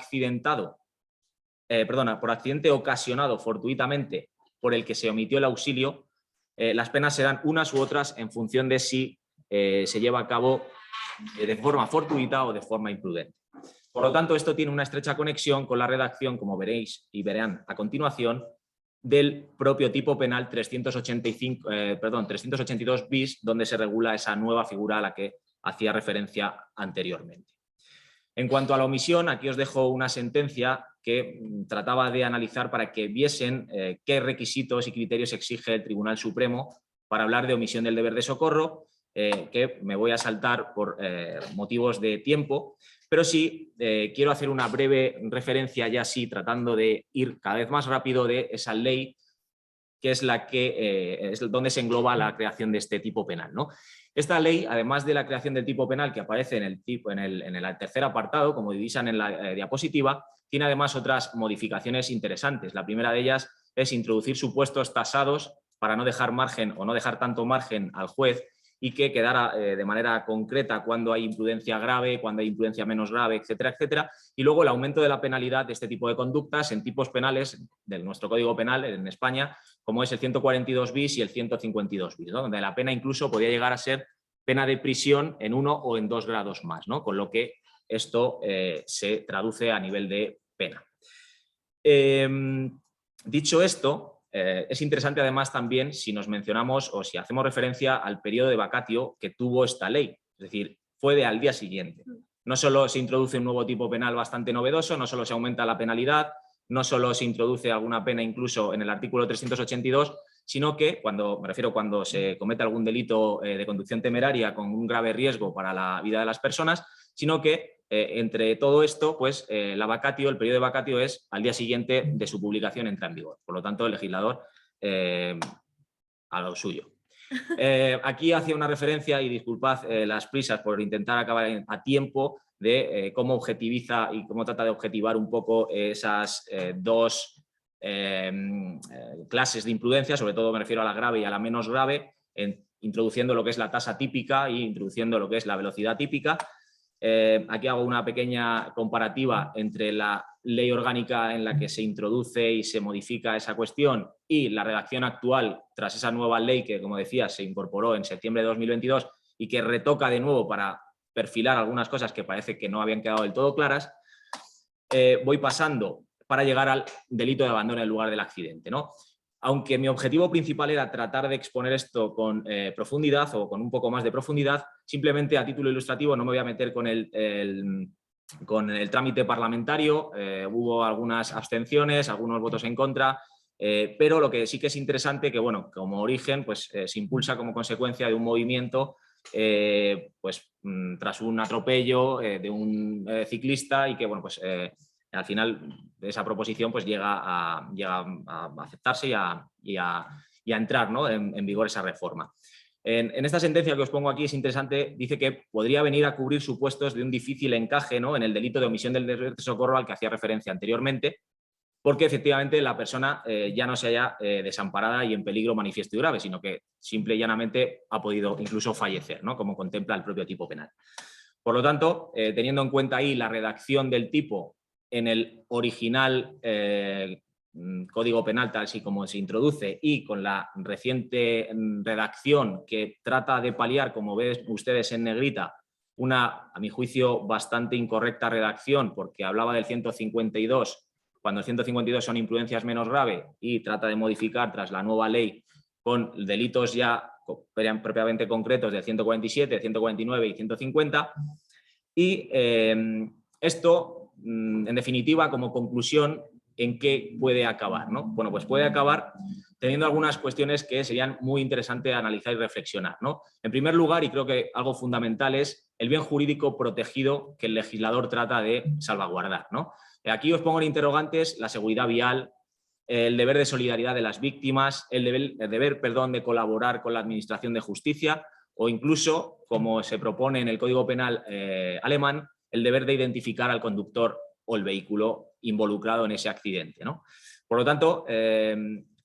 Speaker 7: accidente ocasionado fortuitamente por el que se omitió el auxilio, las penas serán unas u otras en función de si se lleva a cabo de forma fortuita o de forma imprudente. Por lo tanto, esto tiene una estrecha conexión con la redacción, como veréis y verán a continuación, del propio tipo penal 382 bis, donde se regula esa nueva figura a la que hacía referencia anteriormente. En cuanto a la omisión, aquí os dejo una sentencia que trataba de analizar para que viesen qué requisitos y criterios exige el Tribunal Supremo para hablar de omisión del deber de socorro, que me voy a saltar por motivos de tiempo, pero sí quiero hacer una breve referencia ya sí, tratando de ir cada vez más rápido, de esa ley que es la que es donde se engloba la creación de este tipo penal, ¿no? Esta ley, además de la creación del tipo penal que aparece en el tercer apartado, como divisan en la diapositiva, tiene además otras modificaciones interesantes. La primera de ellas es introducir supuestos tasados para no dejar margen o no dejar tanto margen al juez y que quedara de manera concreta cuando hay imprudencia grave, cuando hay imprudencia menos grave, etcétera, etcétera. Y luego el aumento de la penalidad de este tipo de conductas en tipos penales de nuestro Código Penal en España, como es el 142 bis y el 152 bis, ¿no?, donde la pena incluso podría llegar a ser pena de prisión en 1 o en 2 grados más, ¿no?, con lo que esto se traduce a nivel de pena. Dicho esto, es interesante además también si nos mencionamos o si hacemos referencia al periodo de vacatio que tuvo esta ley, es decir, fue al día siguiente. No solo se introduce un nuevo tipo penal bastante novedoso, no solo se aumenta la penalidad, no solo se introduce alguna pena incluso en el artículo 382, sino que, cuando se comete algún delito de conducción temeraria con un grave riesgo para la vida de las personas, sino que entre todo esto, pues el periodo de vacatio es al día siguiente de su publicación entra en vigor. Por lo tanto, el legislador a lo suyo. Aquí hacía una referencia, y disculpad las prisas por intentar acabar a tiempo, de cómo objetiviza y cómo trata de objetivar un poco esas dos clases de imprudencia, sobre todo me refiero a la grave y a la menos grave, introduciendo lo que es la tasa típica e introduciendo lo que es la velocidad típica. Aquí hago una pequeña comparativa entre la ley orgánica en la que se introduce y se modifica esa cuestión y la redacción actual tras esa nueva ley que, como decía, se incorporó en septiembre de 2022 y que retoca de nuevo para perfilar algunas cosas que parece que no habían quedado del todo claras. Voy pasando para llegar al delito de abandono en el lugar del accidente, ¿no? Aunque mi objetivo principal era tratar de exponer esto con profundidad o con un poco más de profundidad, simplemente a título ilustrativo no me voy a meter con el trámite parlamentario. Hubo algunas abstenciones, algunos votos en contra, pero lo que sí que es interesante que, bueno, como origen, pues se impulsa como consecuencia de un movimiento tras un atropello de un ciclista y que, bueno, pues al final de esa proposición pues llega a aceptarse y a entrar, ¿no?, en vigor esa reforma. En esta sentencia que os pongo aquí es interesante, dice que podría venir a cubrir supuestos de un difícil encaje, ¿no?, en el delito de omisión del deber de socorro al que hacía referencia anteriormente, porque efectivamente la persona ya no se halla desamparada y en peligro manifiesto y grave, sino que simple y llanamente ha podido incluso fallecer, ¿no?, como contempla el propio tipo penal. Por lo tanto, teniendo en cuenta ahí la redacción del tipo en el original Código Penal tal y como se introduce y con la reciente redacción que trata de paliar, como ven ustedes en negrita, una, a mi juicio, bastante incorrecta redacción, porque hablaba del 152, cuando el 152 son imprudencias menos graves, y trata de modificar tras la nueva ley con delitos ya propiamente concretos del 147, 149 y 150. Y esto, en definitiva, como conclusión, ¿en qué puede acabar, ¿no? Bueno, pues puede acabar teniendo algunas cuestiones que serían muy interesantes analizar y reflexionar, ¿no? En primer lugar, y creo que algo fundamental, es el bien jurídico protegido que el legislador trata de salvaguardar, ¿no? Aquí os pongo en interrogantes la seguridad vial, el deber de solidaridad de las víctimas, el deber de colaborar con la administración de justicia o incluso, como se propone en el Código Penal alemán, el deber de identificar al conductor o el vehículo involucrado en ese accidente, ¿no? Por lo tanto,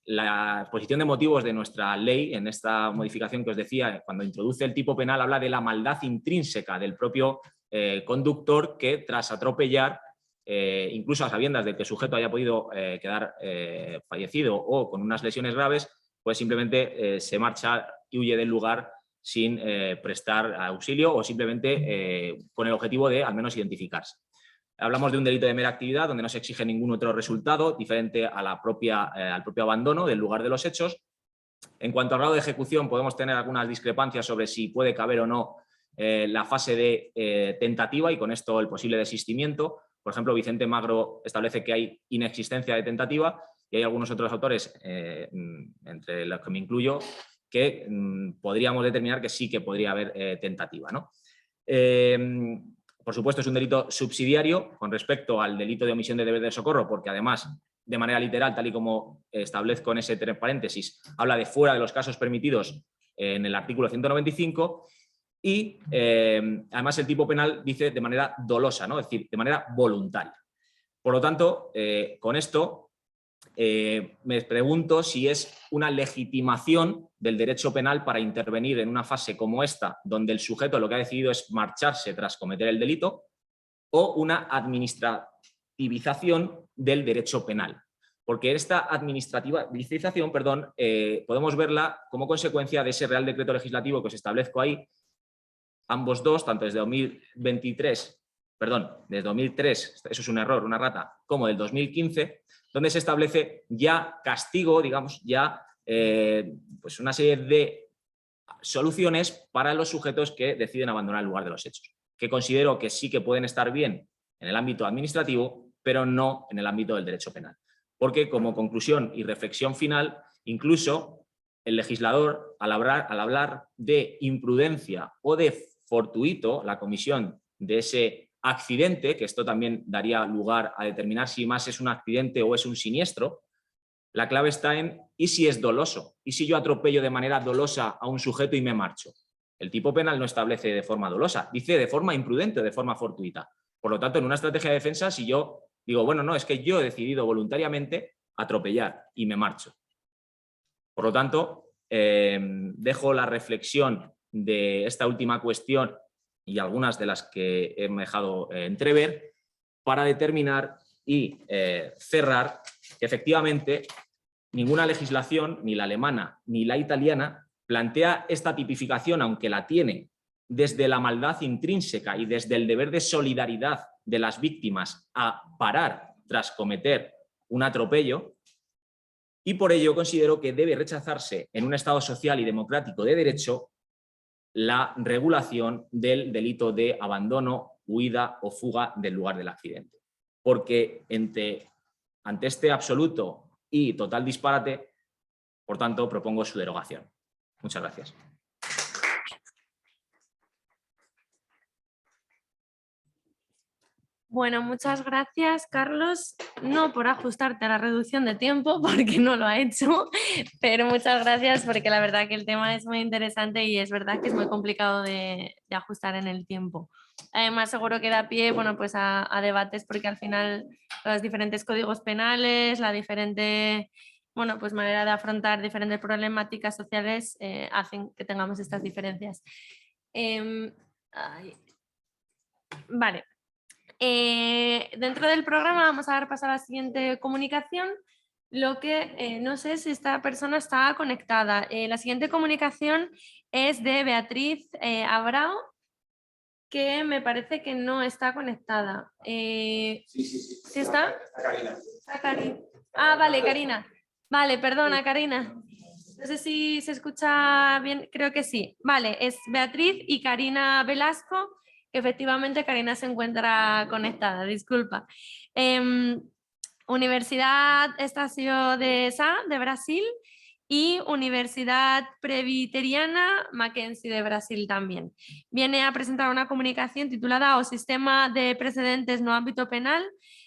Speaker 7: la exposición de motivos de nuestra ley, en esta modificación que os decía, cuando introduce el tipo penal, habla de la maldad intrínseca del propio conductor que, tras atropellar, incluso a sabiendas de que el sujeto haya podido quedar fallecido o con unas lesiones graves, pues simplemente se marcha y huye del lugar sin prestar auxilio o simplemente con el objetivo de al menos identificarse. Hablamos de un delito de mera actividad donde no se exige ningún otro resultado diferente a al propio abandono del lugar de los hechos. En cuanto al grado de ejecución, podemos tener algunas discrepancias sobre si puede caber o no la fase de tentativa y con esto el posible desistimiento. Por ejemplo, Vicente Magro establece que hay inexistencia de tentativa y hay algunos otros autores, entre los que me incluyo, que podríamos determinar que sí que podría haber tentativa, ¿no? Por supuesto, es un delito subsidiario con respecto al delito de omisión de deber de socorro, porque además, de manera literal, tal y como establezco en ese paréntesis, habla de fuera de los casos permitidos en el artículo 195 y además el tipo penal dice de manera dolosa, ¿no? Es decir, de manera voluntaria. Por lo tanto, con esto me pregunto si es una legitimación del derecho penal para intervenir en una fase como esta, donde el sujeto lo que ha decidido es marcharse tras cometer el delito, o una administrativización del derecho penal. Porque esta administrativización, podemos verla como consecuencia de ese Real Decreto Legislativo que os establezco ahí, ambos dos, tanto desde 2003, desde 2003, eso es un error, una rata, como del 2015, donde se establece ya castigo, digamos, ya pues una serie de soluciones para los sujetos que deciden abandonar el lugar de los hechos, que considero que sí que pueden estar bien en el ámbito administrativo, pero no en el ámbito del derecho penal. Porque como conclusión y reflexión final, incluso el legislador, al hablar de imprudencia o de fortuito, la comisión de ese accidente, que esto también daría lugar a determinar si más es un accidente o es un siniestro, la clave está en ¿y si es doloso? ¿Y si yo atropello de manera dolosa a un sujeto y me marcho? El tipo penal no establece de forma dolosa, dice de forma imprudente, de forma fortuita. Por lo tanto, en una estrategia de defensa, si yo digo, bueno, no, es que yo he decidido voluntariamente atropellar y me marcho. Por lo tanto, dejo la reflexión de esta última cuestión y algunas de las que he dejado entrever para determinar y cerrar que efectivamente ninguna legislación, ni la alemana ni la italiana, plantea esta tipificación, aunque la tiene desde la maldad intrínseca y desde el deber de solidaridad de las víctimas a parar tras cometer un atropello, y por ello considero que debe rechazarse en un Estado social y democrático de derecho la regulación del delito de abandono, huida o fuga del lugar del accidente. Porque ante este absoluto y total disparate, por tanto, propongo su derogación. Muchas gracias.
Speaker 2: Bueno, muchas gracias, Carlos, no por ajustarte a la reducción de tiempo, porque no lo ha hecho, pero muchas gracias porque la verdad que el tema es muy interesante y es verdad que es muy complicado de ajustar en el tiempo. Además, seguro que da pie, bueno, pues a debates porque al final los diferentes códigos penales, la diferente, bueno, pues manera de afrontar diferentes problemáticas sociales hacen que tengamos estas diferencias. Vale. Dentro del programa vamos a dar paso a la siguiente comunicación, Lo que no sé si esta persona está conectada. La siguiente comunicación es de Beatriz Abrao, que me parece que no está conectada.
Speaker 1: Sí.
Speaker 2: ¿Sí está?
Speaker 1: Está Karina.
Speaker 2: Está Ah, vale, Karina. Vale, perdona, Karina. No sé si se escucha bien, creo que sí. Vale, es Beatriz y Karina Velasco, que efectivamente Karina se encuentra conectada, disculpa. Universidad Estácio de Sá, de Brasil, y Universidad Presbiteriana Mackenzie de Brasil también. Viene a presentar una comunicación titulada O Sistema de Precedentes no Ámbito Penal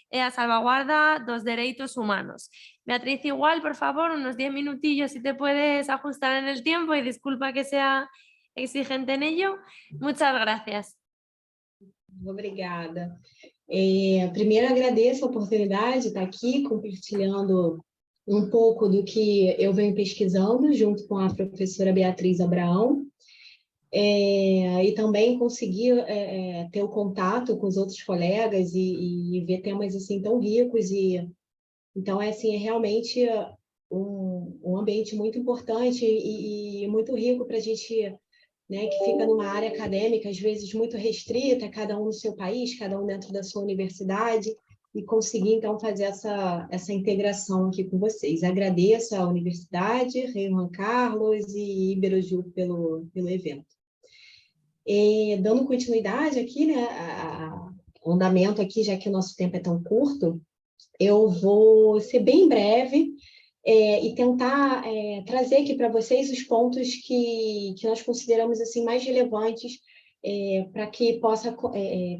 Speaker 2: e a Salvaguarda dos Dereitos Humanos. Beatriz, igual, por favor, unos 10 minutillos si te puedes ajustar en el tiempo y disculpa que sea exigente en ello. Muchas gracias.
Speaker 8: Obrigada. Primeiro, agradeço a oportunidade de estar aqui compartilhando um pouco do que eu venho pesquisando junto com a professora Beatriz Abraão, e também conseguir ter o contato com os outros colegas e ver temas assim tão ricos. Então, assim, é realmente um ambiente muito importante e muito rico para a gente, né, que fica numa área acadêmica, às vezes muito restrita, cada um no seu país, cada um dentro da sua universidade, e conseguir, então, fazer essa integração aqui com vocês. Agradeço à Universidade, Rei Juan Carlos e Iberojur pelo evento. Dando continuidade aqui, né, ao andamento aqui, já que o nosso tempo é tão curto, eu vou ser bem breve e tentar trazer aqui para vocês os pontos que nós consideramos assim, mais relevantes para que possa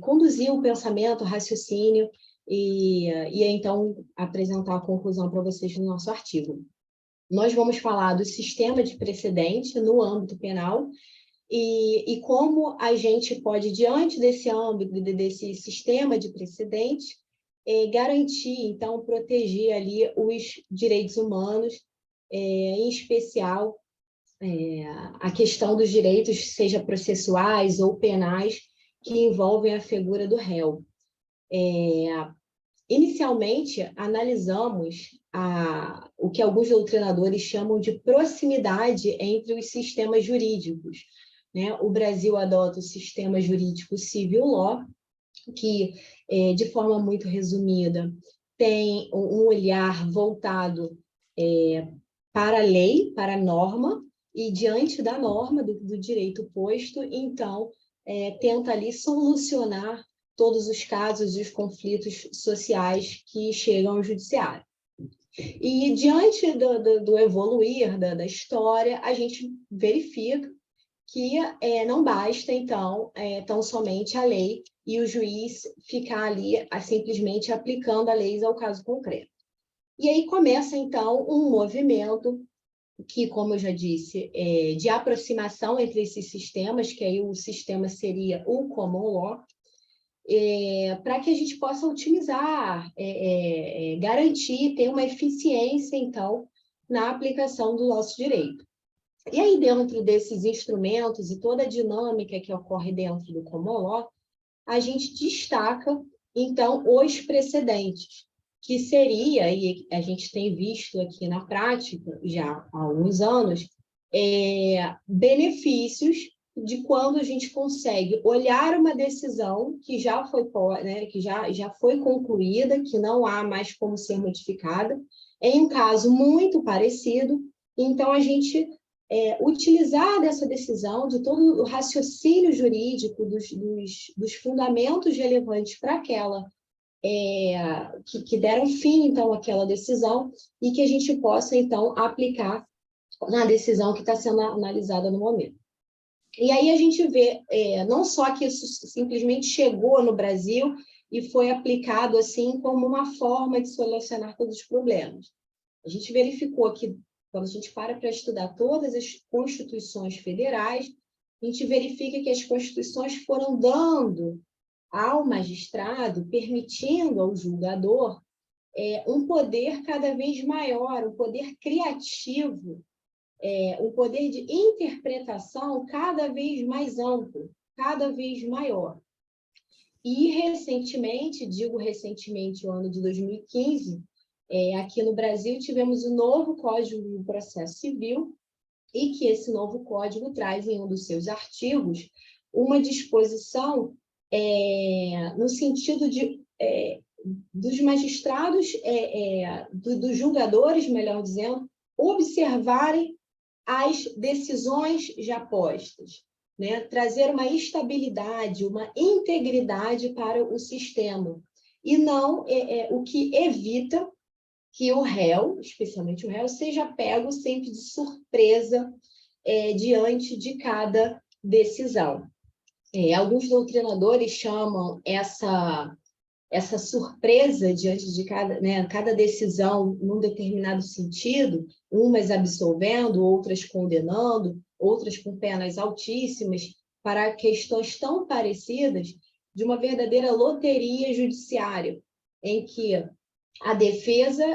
Speaker 8: conduzir o pensamento, o raciocínio e então apresentar a conclusão para vocês no nosso artigo. Nós vamos falar do sistema de precedente no âmbito penal e como a gente pode, diante desse âmbito, desse sistema de precedente, garantir, então, proteger ali os direitos humanos, em especial a questão dos direitos, seja processuais ou penais, que envolvem a figura do réu. Inicialmente, analisamos o que alguns doutrinadores chamam de proximidade entre os sistemas jurídicos, né? O Brasil adota o sistema jurídico civil law, que, de forma muito resumida, tem um olhar voltado para a lei, para a norma, e diante da norma, do direito posto, então, tenta ali solucionar todos os casos e os conflitos sociais que chegam ao judiciário. E diante do evoluir da história, a gente verifica que não basta, então, tão somente a lei e o juiz ficar ali simplesmente aplicando a lei ao caso concreto. E aí começa, então, um movimento que, como eu já disse, de aproximação entre esses sistemas, que aí o sistema seria o common law, para que a gente possa otimizar, garantir, ter uma eficiência, então, na aplicação do nosso direito. E aí, dentro desses instrumentos e toda a dinâmica que ocorre dentro do common law, a gente destaca, então, os precedentes, que seria, e a gente tem visto aqui na prática, já há alguns anos, benefícios de quando a gente consegue olhar uma decisão que já foi, né, que já foi concluída, que não há mais como ser modificada, em um caso muito parecido, então a gente utilizar dessa decisão, de todo o raciocínio jurídico, dos fundamentos relevantes para aquela, que deram fim, então, àquela decisão, e que a gente possa, então, aplicar na decisão que está sendo analisada no momento. E aí a gente vê, não só que isso simplesmente chegou no Brasil e foi aplicado assim como uma forma de solucionar todos os problemas. A gente verificou que, quando a gente para estudar todas as constituições federais, a gente verifica que as constituições foram dando ao magistrado, permitindo ao julgador um poder cada vez maior, um poder criativo, um poder de interpretação cada vez mais amplo, cada vez maior. E recentemente, digo recentemente, o ano de 2015, Aqui no Brasil tivemos o novo Código do Processo Civil, e que esse novo código traz em um dos seus artigos uma disposição no sentido de dos magistrados, dos julgadores, melhor dizendo, observarem as decisões já postas, né? Trazer uma estabilidade, uma integridade para o sistema, e não o que evita que o réu, especialmente o réu, seja pego sempre de surpresa diante de cada decisão. Alguns doutrinadores chamam essa surpresa diante de cada decisão num determinado sentido, umas absolvendo, outras condenando, outras com penas altíssimas, para questões tão parecidas, de uma verdadeira loteria judiciária, em que a defesa,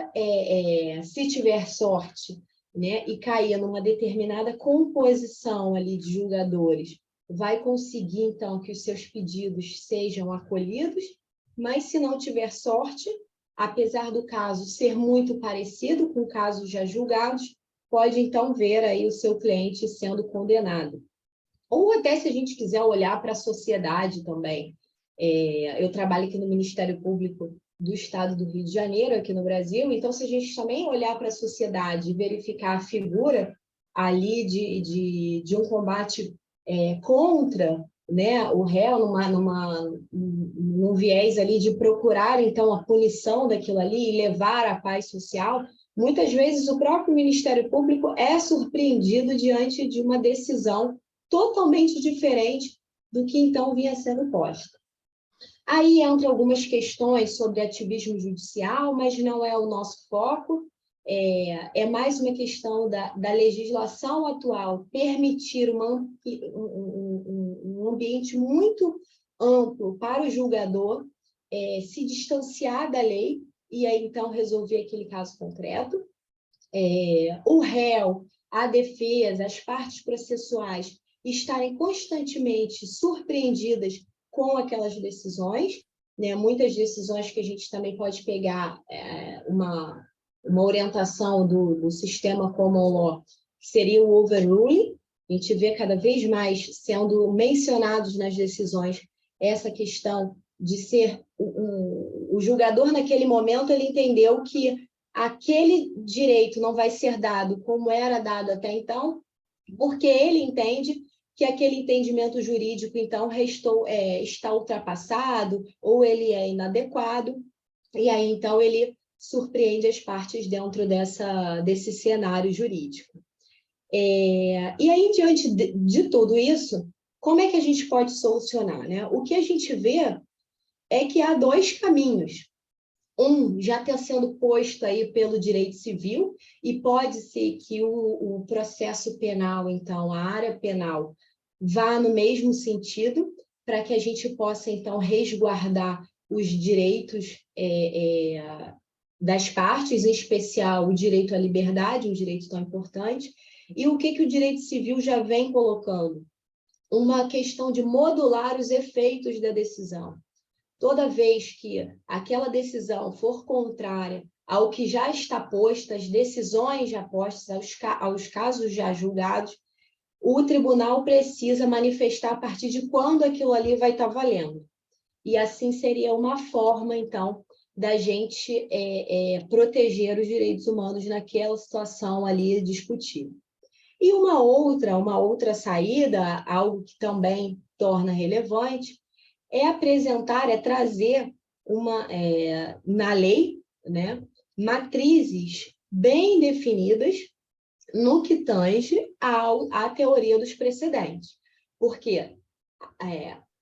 Speaker 8: se tiver sorte, né, e cair numa determinada composição ali de julgadores, vai conseguir, então, que os seus pedidos sejam acolhidos, mas se não tiver sorte, apesar do caso ser muito parecido com casos já julgados, pode, então, ver aí o seu cliente sendo condenado. Ou até, se a gente quiser olhar para a sociedade também. Eu trabalho aqui no Ministério Público do Estado do Rio de Janeiro, aqui no Brasil, então, se a gente também olhar para a sociedade e verificar a figura ali de um combate contra, né, o réu, num viés ali de procurar, então, a punição daquilo ali e levar a paz social, muitas vezes o próprio Ministério Público é surpreendido diante de uma decisão totalmente diferente do que, então, vinha sendo posta. Aí entram algumas questões sobre ativismo judicial, mas não é o nosso foco. É mais uma questão da legislação atual permitir um ambiente muito amplo para o julgador se distanciar da lei e aí, então, resolver aquele caso concreto. O réu, a defesa, as partes processuais estarem constantemente surpreendidas com aquelas decisões, né? Muitas decisões que a gente também pode pegar uma orientação do sistema common law, que seria o overruling. A gente vê cada vez mais sendo mencionados nas decisões essa questão de ser o julgador, naquele momento, ele entendeu que aquele direito não vai ser dado como era dado até então, porque ele entende que aquele entendimento jurídico, então, está ultrapassado ou ele é inadequado, e aí, então, ele surpreende as partes dentro desse cenário jurídico. E aí, diante de tudo isso, como é que a gente pode solucionar, né? O que a gente vê é que há dois caminhos. Um já está sendo posto aí pelo direito civil, e pode ser que o processo penal, então, a área penal, vá no mesmo sentido, para que a gente possa, então, resguardar os direitos das partes, em especial o direito à liberdade, um direito tão importante. E o que o direito civil já vem colocando? Uma questão de modular os efeitos da decisão. Toda vez que aquela decisão for contrária ao que já está posto, às decisões já postas, aos casos já julgados, o tribunal precisa manifestar a partir de quando aquilo ali vai estar valendo. E assim seria uma forma, então, da gente proteger os direitos humanos naquela situação ali discutida. E uma outra saída, algo que também torna relevante, trazer na lei, né, matrizes bem definidas no que tange à teoria dos precedentes. Porque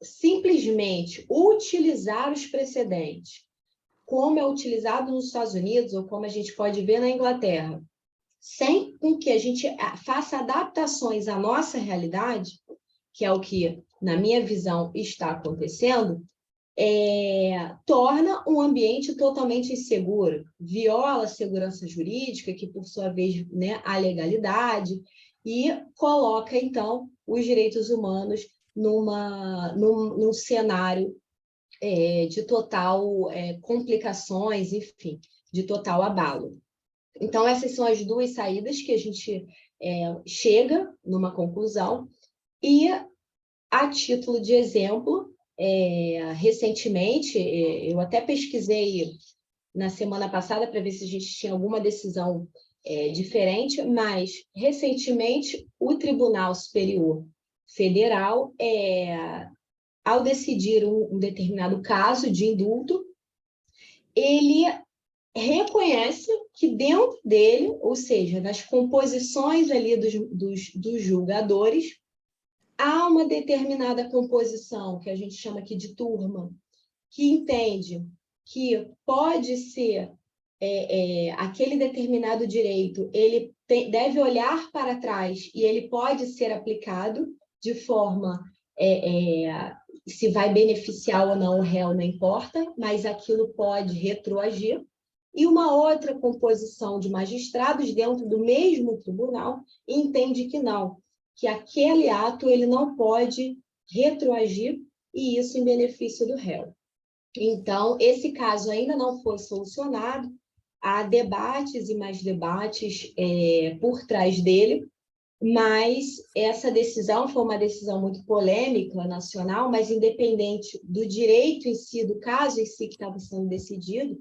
Speaker 8: simplesmente utilizar os precedentes, como é utilizado nos Estados Unidos, ou como a gente pode ver na Inglaterra, sem que a gente faça adaptações à nossa realidade, que é o que, na minha visão, está acontecendo, torna um ambiente totalmente inseguro, viola a segurança jurídica, que, por sua vez, né, a legalidade, e coloca, então, os direitos humanos num cenário de total complicações, enfim, de total abalo. Então, essas são as duas saídas que a gente chega numa conclusão. E, a título de exemplo, recentemente, eu até pesquisei na semana passada para ver se a gente tinha alguma decisão diferente, mas, recentemente, o Tribunal Superior Federal, ao decidir um determinado caso de indulto, ele reconhece que dentro dele, ou seja, nas composições ali dos julgadores, há uma determinada composição, que a gente chama aqui de turma, que entende que pode ser aquele determinado direito, ele deve olhar para trás e ele pode ser aplicado de forma, se vai beneficiar ou não o réu, não importa, mas aquilo pode retroagir. E uma outra composição de magistrados dentro do mesmo tribunal entende que não, que aquele ato ele não pode retroagir, e isso em benefício do réu. Então, esse caso ainda não foi solucionado, há debates e mais debates por trás dele, mas essa decisão foi uma decisão muito polêmica, nacional, mas independente do direito em si, do caso em si que estava sendo decidido,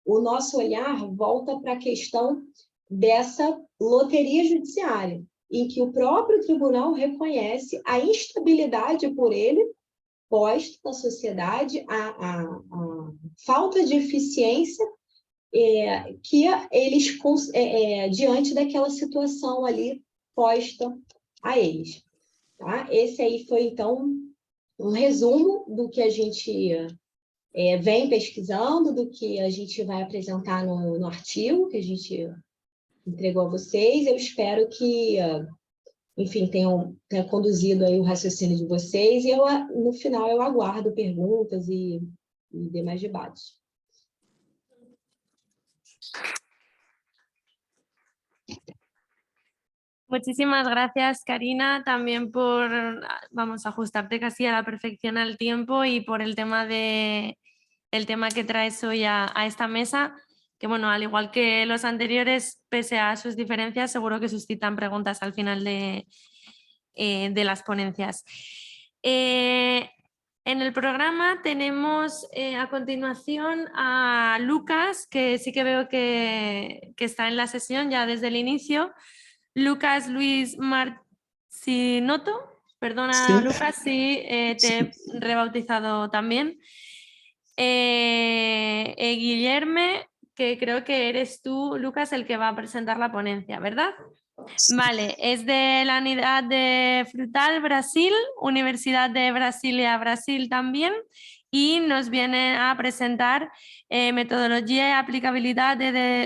Speaker 8: o nosso olhar volta para a questão dessa loteria judiciária, em que o próprio tribunal reconhece a instabilidade por ele posta na sociedade, a falta de eficiência que eles, diante daquela situação ali posta a eles. Tá? Esse aí foi, então, um resumo do que a gente vem pesquisando, do que a gente vai apresentar no artigo que a gente entregou a vocês. Eu espero que, enfim, tenha conduzido aí o raciocínio de vocês, e no final eu aguardo perguntas e demais debates.
Speaker 2: Muchísimas gracias, Karina, también por, ajustarte casi a la perfección al tiempo y por el tema que traes hoy a esta mesa, que bueno, al igual que los anteriores, pese a sus diferencias, seguro que suscitan preguntas al final de las ponencias. En el programa tenemos a continuación a Lucas, que sí que veo que está en la sesión ya desde el inicio. Lucas Luis Marcinotto, perdona
Speaker 9: Sí.
Speaker 2: Lucas si te he rebautizado también. Guillerme, que creo que eres tú, Lucas, el que va a presentar la ponencia, ¿verdad? Vale, es de la unidad de Frutal, Brasil, Universidad de Brasilia, Brasil también, y nos viene a presentar metodología y aplicabilidad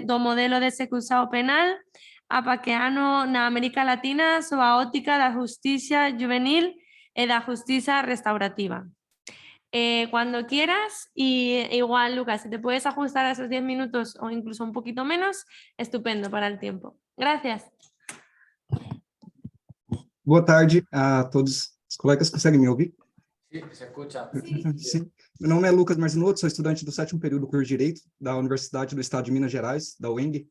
Speaker 2: do modelo de execução penal apaqueano na América Latina sobre a ótica da justicia juvenil e da justicia restaurativa. Cuando quieras, y igual, Lucas, si te puedes ajustar a esos 10 minutos o incluso un poquito menos, estupendo para el tiempo. Gracias.
Speaker 9: Boa tarde a todos os colegas. Conseguem me ouvir?
Speaker 1: Sí, se escucha.
Speaker 9: Sim. Meu nome é Lucas Marcinotto, sou estudante do 7º período do curso de Direito da Universidade do Estado de Minas Gerais, da UENG,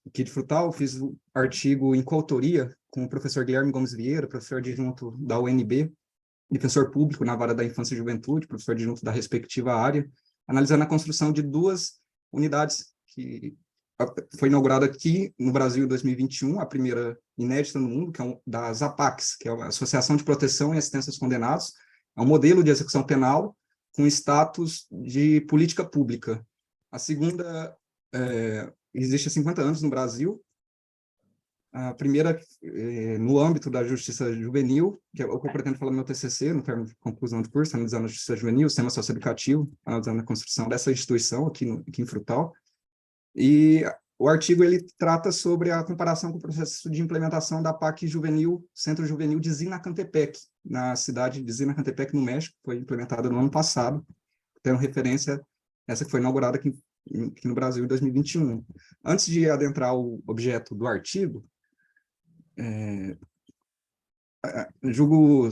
Speaker 9: aqui de Frutal. Fiz o artigo em coautoria com o professor Guilherme Gomes Vieira, professor adjunto da UNB, defensor público na vara da infância e juventude, professor adjunto da respectiva área, analisando a construção de 2 unidades que foi inaugurada aqui no Brasil em 2021, a primeira inédita no mundo, que é das APACs, que é a Associação de Proteção e Assistência aos Condenados. É um modelo de execução penal com status de política pública. A segunda existe há 50 anos no Brasil. A primeira, no âmbito da justiça juvenil, que é o que eu pretendo falar no meu TCC, no termo de conclusão de curso, analisando a justiça juvenil, o sistema socioeducativo, analisando a construção dessa instituição aqui em Frutal. E o artigo ele trata sobre a comparação com o processo de implementação da PAC juvenil, Centro Juvenil de Zinacantepec, na cidade de Zinacantepec, no México, foi implementada no ano passado, tendo referência essa que foi inaugurada aqui no Brasil em 2021. Antes de adentrar o objeto do artigo, julgo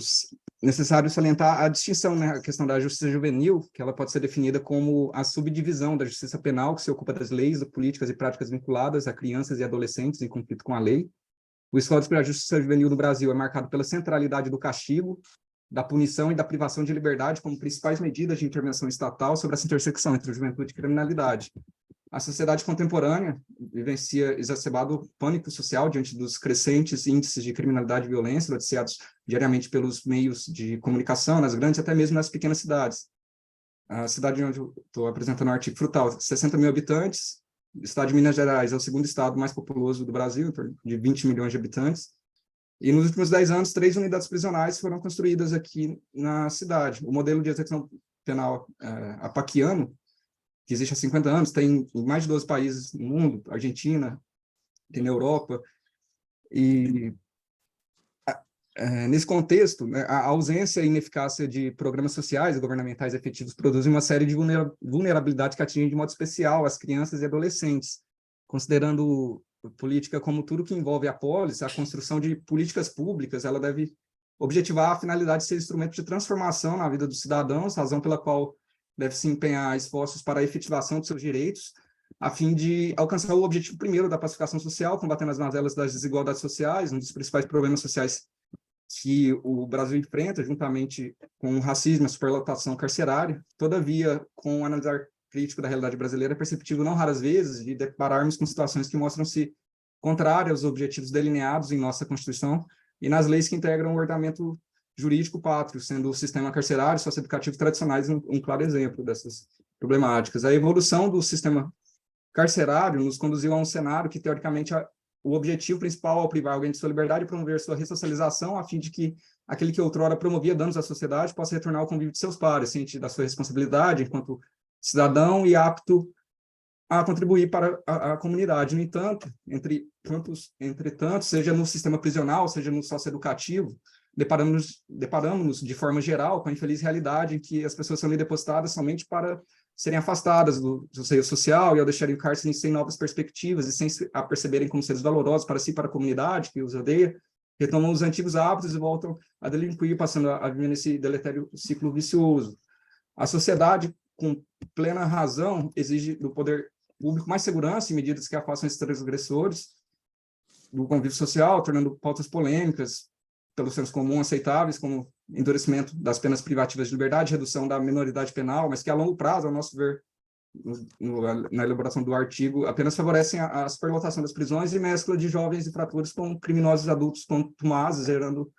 Speaker 9: necessário salientar a distinção, né, a questão da justiça juvenil, que ela pode ser definida como a subdivisão da justiça penal, que se ocupa das leis, políticas e práticas vinculadas a crianças e adolescentes em conflito com a lei. O Código da Justiça Juvenil no Brasil é marcado pela centralidade do castigo, da punição e da privação de liberdade como principais medidas de intervenção estatal sobre essa intersecção entre juventude e criminalidade. A sociedade contemporânea vivencia exacerbado pânico social diante dos crescentes índices de criminalidade e violência noticiados diariamente pelos meios de comunicação, nas grandes e até mesmo nas pequenas cidades. A cidade onde eu estou apresentando o artigo Frutal, 60 mil habitantes. O estado de Minas Gerais é o segundo estado mais populoso do Brasil, de 20 milhões de habitantes. E nos últimos 10 anos, 3 unidades prisionais foram construídas aqui na cidade. O modelo de execução penal apaquiano, que existe há 50 anos, tem em mais de 12 países no mundo, Argentina, tem na Europa, e nesse contexto, né, a ausência e ineficácia de programas sociais e governamentais efetivos produzem uma série de vulnerabilidades que atingem de modo especial as crianças e adolescentes, considerando política como tudo que envolve a polis, a construção de políticas públicas, ela deve objetivar a finalidade de ser instrumento de transformação na vida dos cidadãos, razão pela qual deve se empenhar esforços para a efetivação dos seus direitos, a fim de alcançar o objetivo primeiro da pacificação social, combatendo as mazelas das desigualdades sociais, um dos principais problemas sociais que o Brasil enfrenta, juntamente com o racismo e a superlotação carcerária. Todavia, com o analisar crítico da realidade brasileira, é perceptível não raras vezes de depararmos com situações que mostram-se contrárias aos objetivos delineados em nossa Constituição e nas leis que integram o ordenamento jurídico pátrio, sendo o sistema carcerário e socioeducativo tradicionais um claro exemplo dessas problemáticas. A evolução do sistema carcerário nos conduziu a um cenário que, teoricamente, o objetivo principal ao privar alguém de sua liberdade é promover sua ressocialização, a fim de que aquele que outrora promovia danos à sociedade possa retornar ao convívio de seus pares, ciente da sua responsabilidade enquanto cidadão e apto a contribuir para a comunidade. No entanto, entretanto, seja no sistema prisional, seja no socioeducativo, deparamos-nos de forma geral com a infeliz realidade em que as pessoas são ali depositadas somente para serem afastadas do seio social e ao deixarem o cárcere sem novas perspectivas e sem se aperceberem como seres valorosos para si e para a comunidade que os odeia, retomam os antigos hábitos e voltam a delinquir, passando a viver nesse deletério ciclo vicioso. A sociedade, com plena razão, exige do poder público mais segurança e medidas que afastam esses transgressores do convívio social, tornando pautas polêmicas pelo senso comum aceitáveis, como endurecimento das penas privativas de liberdade, redução da minoridade penal, mas que a longo prazo, ao nosso ver, na elaboração do artigo, apenas favorecem a superlotação das prisões e mescla de jovens infratores com criminosos adultos contumazes, gerando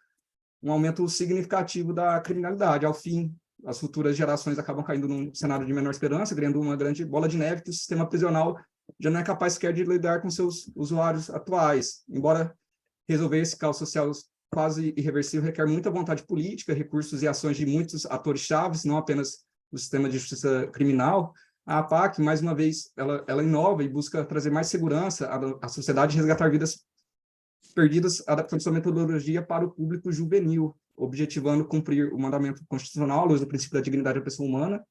Speaker 9: um aumento significativo da criminalidade. Ao fim, as futuras gerações acabam caindo num cenário de menor esperança, criando uma grande bola de neve que o sistema prisional já não é capaz sequer de lidar com seus usuários atuais. Embora resolver esse caos social quase irreversível requer muita vontade política, recursos e ações de muitos atores chaves, não apenas do sistema de justiça criminal, a APAC, mais uma vez, ela inova e busca trazer mais segurança à sociedade e resgatar vidas perdidas, adaptando sua metodologia para o público juvenil, objetivando cumprir o mandamento constitucional à luz do princípio da dignidade da pessoa humana,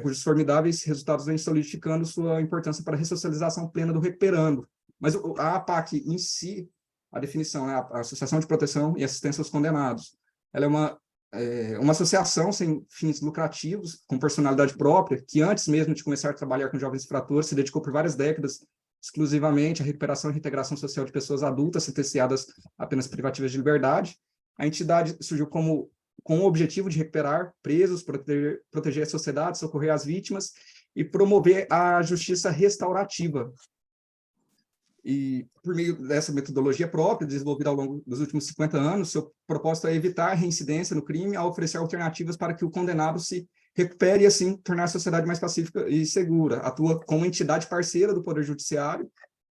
Speaker 9: cujos formidáveis resultados vêm solidificando sua importância para a ressocialização plena do recuperando. Mas a APAC em si, a definição é a Associação de Proteção e Assistência aos Condenados. Ela é uma associação sem fins lucrativos, com personalidade própria, que antes mesmo de começar a trabalhar com jovens infratores, se dedicou por várias décadas exclusivamente à recuperação e reintegração social de pessoas adultas sentenciadas a penas privativas de liberdade. A entidade surgiu com o objetivo de recuperar presos, proteger a sociedade, socorrer as vítimas e promover a justiça restaurativa. E, por meio dessa metodologia própria, desenvolvida ao longo dos últimos 50 anos, seu propósito é evitar a reincidência no crime ao oferecer alternativas para que o condenado se recupere e, assim, tornar a sociedade mais pacífica e segura. Atua como entidade parceira do Poder Judiciário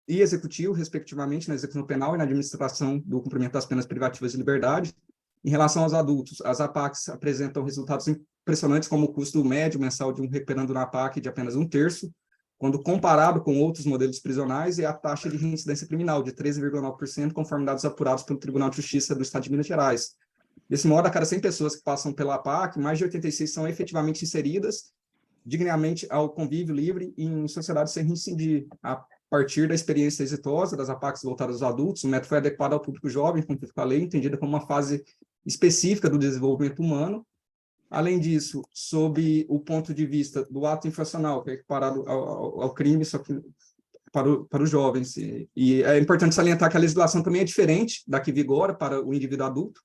Speaker 9: e Executivo, respectivamente, na execução penal e na administração do cumprimento das penas privativas de liberdade. Em relação aos adultos, as APACs apresentam resultados impressionantes, como o custo médio mensal de um recuperando na APAC de apenas 1/3, quando comparado com outros modelos prisionais, e a taxa de reincidência criminal de 13,9%, conforme dados apurados pelo Tribunal de Justiça do Estado de Minas Gerais. Desse modo, a cada 100 pessoas que passam pela APAC, mais de 86 são efetivamente inseridas dignamente ao convívio livre em sociedade sem reincidir. A partir da experiência exitosa das APACs voltadas aos adultos, o método foi adequado ao público jovem, cumprido com a lei, entendida como uma fase específica do desenvolvimento humano. Além disso, sob o ponto de vista do ato infracional, que é equiparado ao crime, só que para os jovens. E é importante salientar que a legislação também é diferente da que vigora para o indivíduo adulto,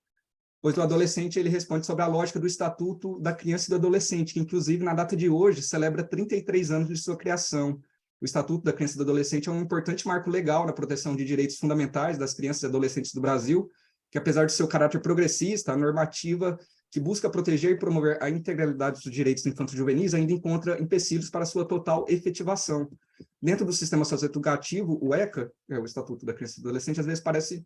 Speaker 9: pois o adolescente ele responde sobre a lógica do Estatuto da Criança e do Adolescente, que inclusive na data de hoje celebra 33 anos de sua criação. O Estatuto da Criança e do Adolescente é um importante marco legal na proteção de direitos fundamentais das crianças e adolescentes do Brasil, que apesar de seu caráter progressista, a normativa que busca proteger e promover a integralidade dos direitos infanto-juvenis ainda encontra empecilhos para sua total efetivação. Dentro do sistema socioeducativo, o ECA, o Estatuto da Criança e do Adolescente, às vezes parece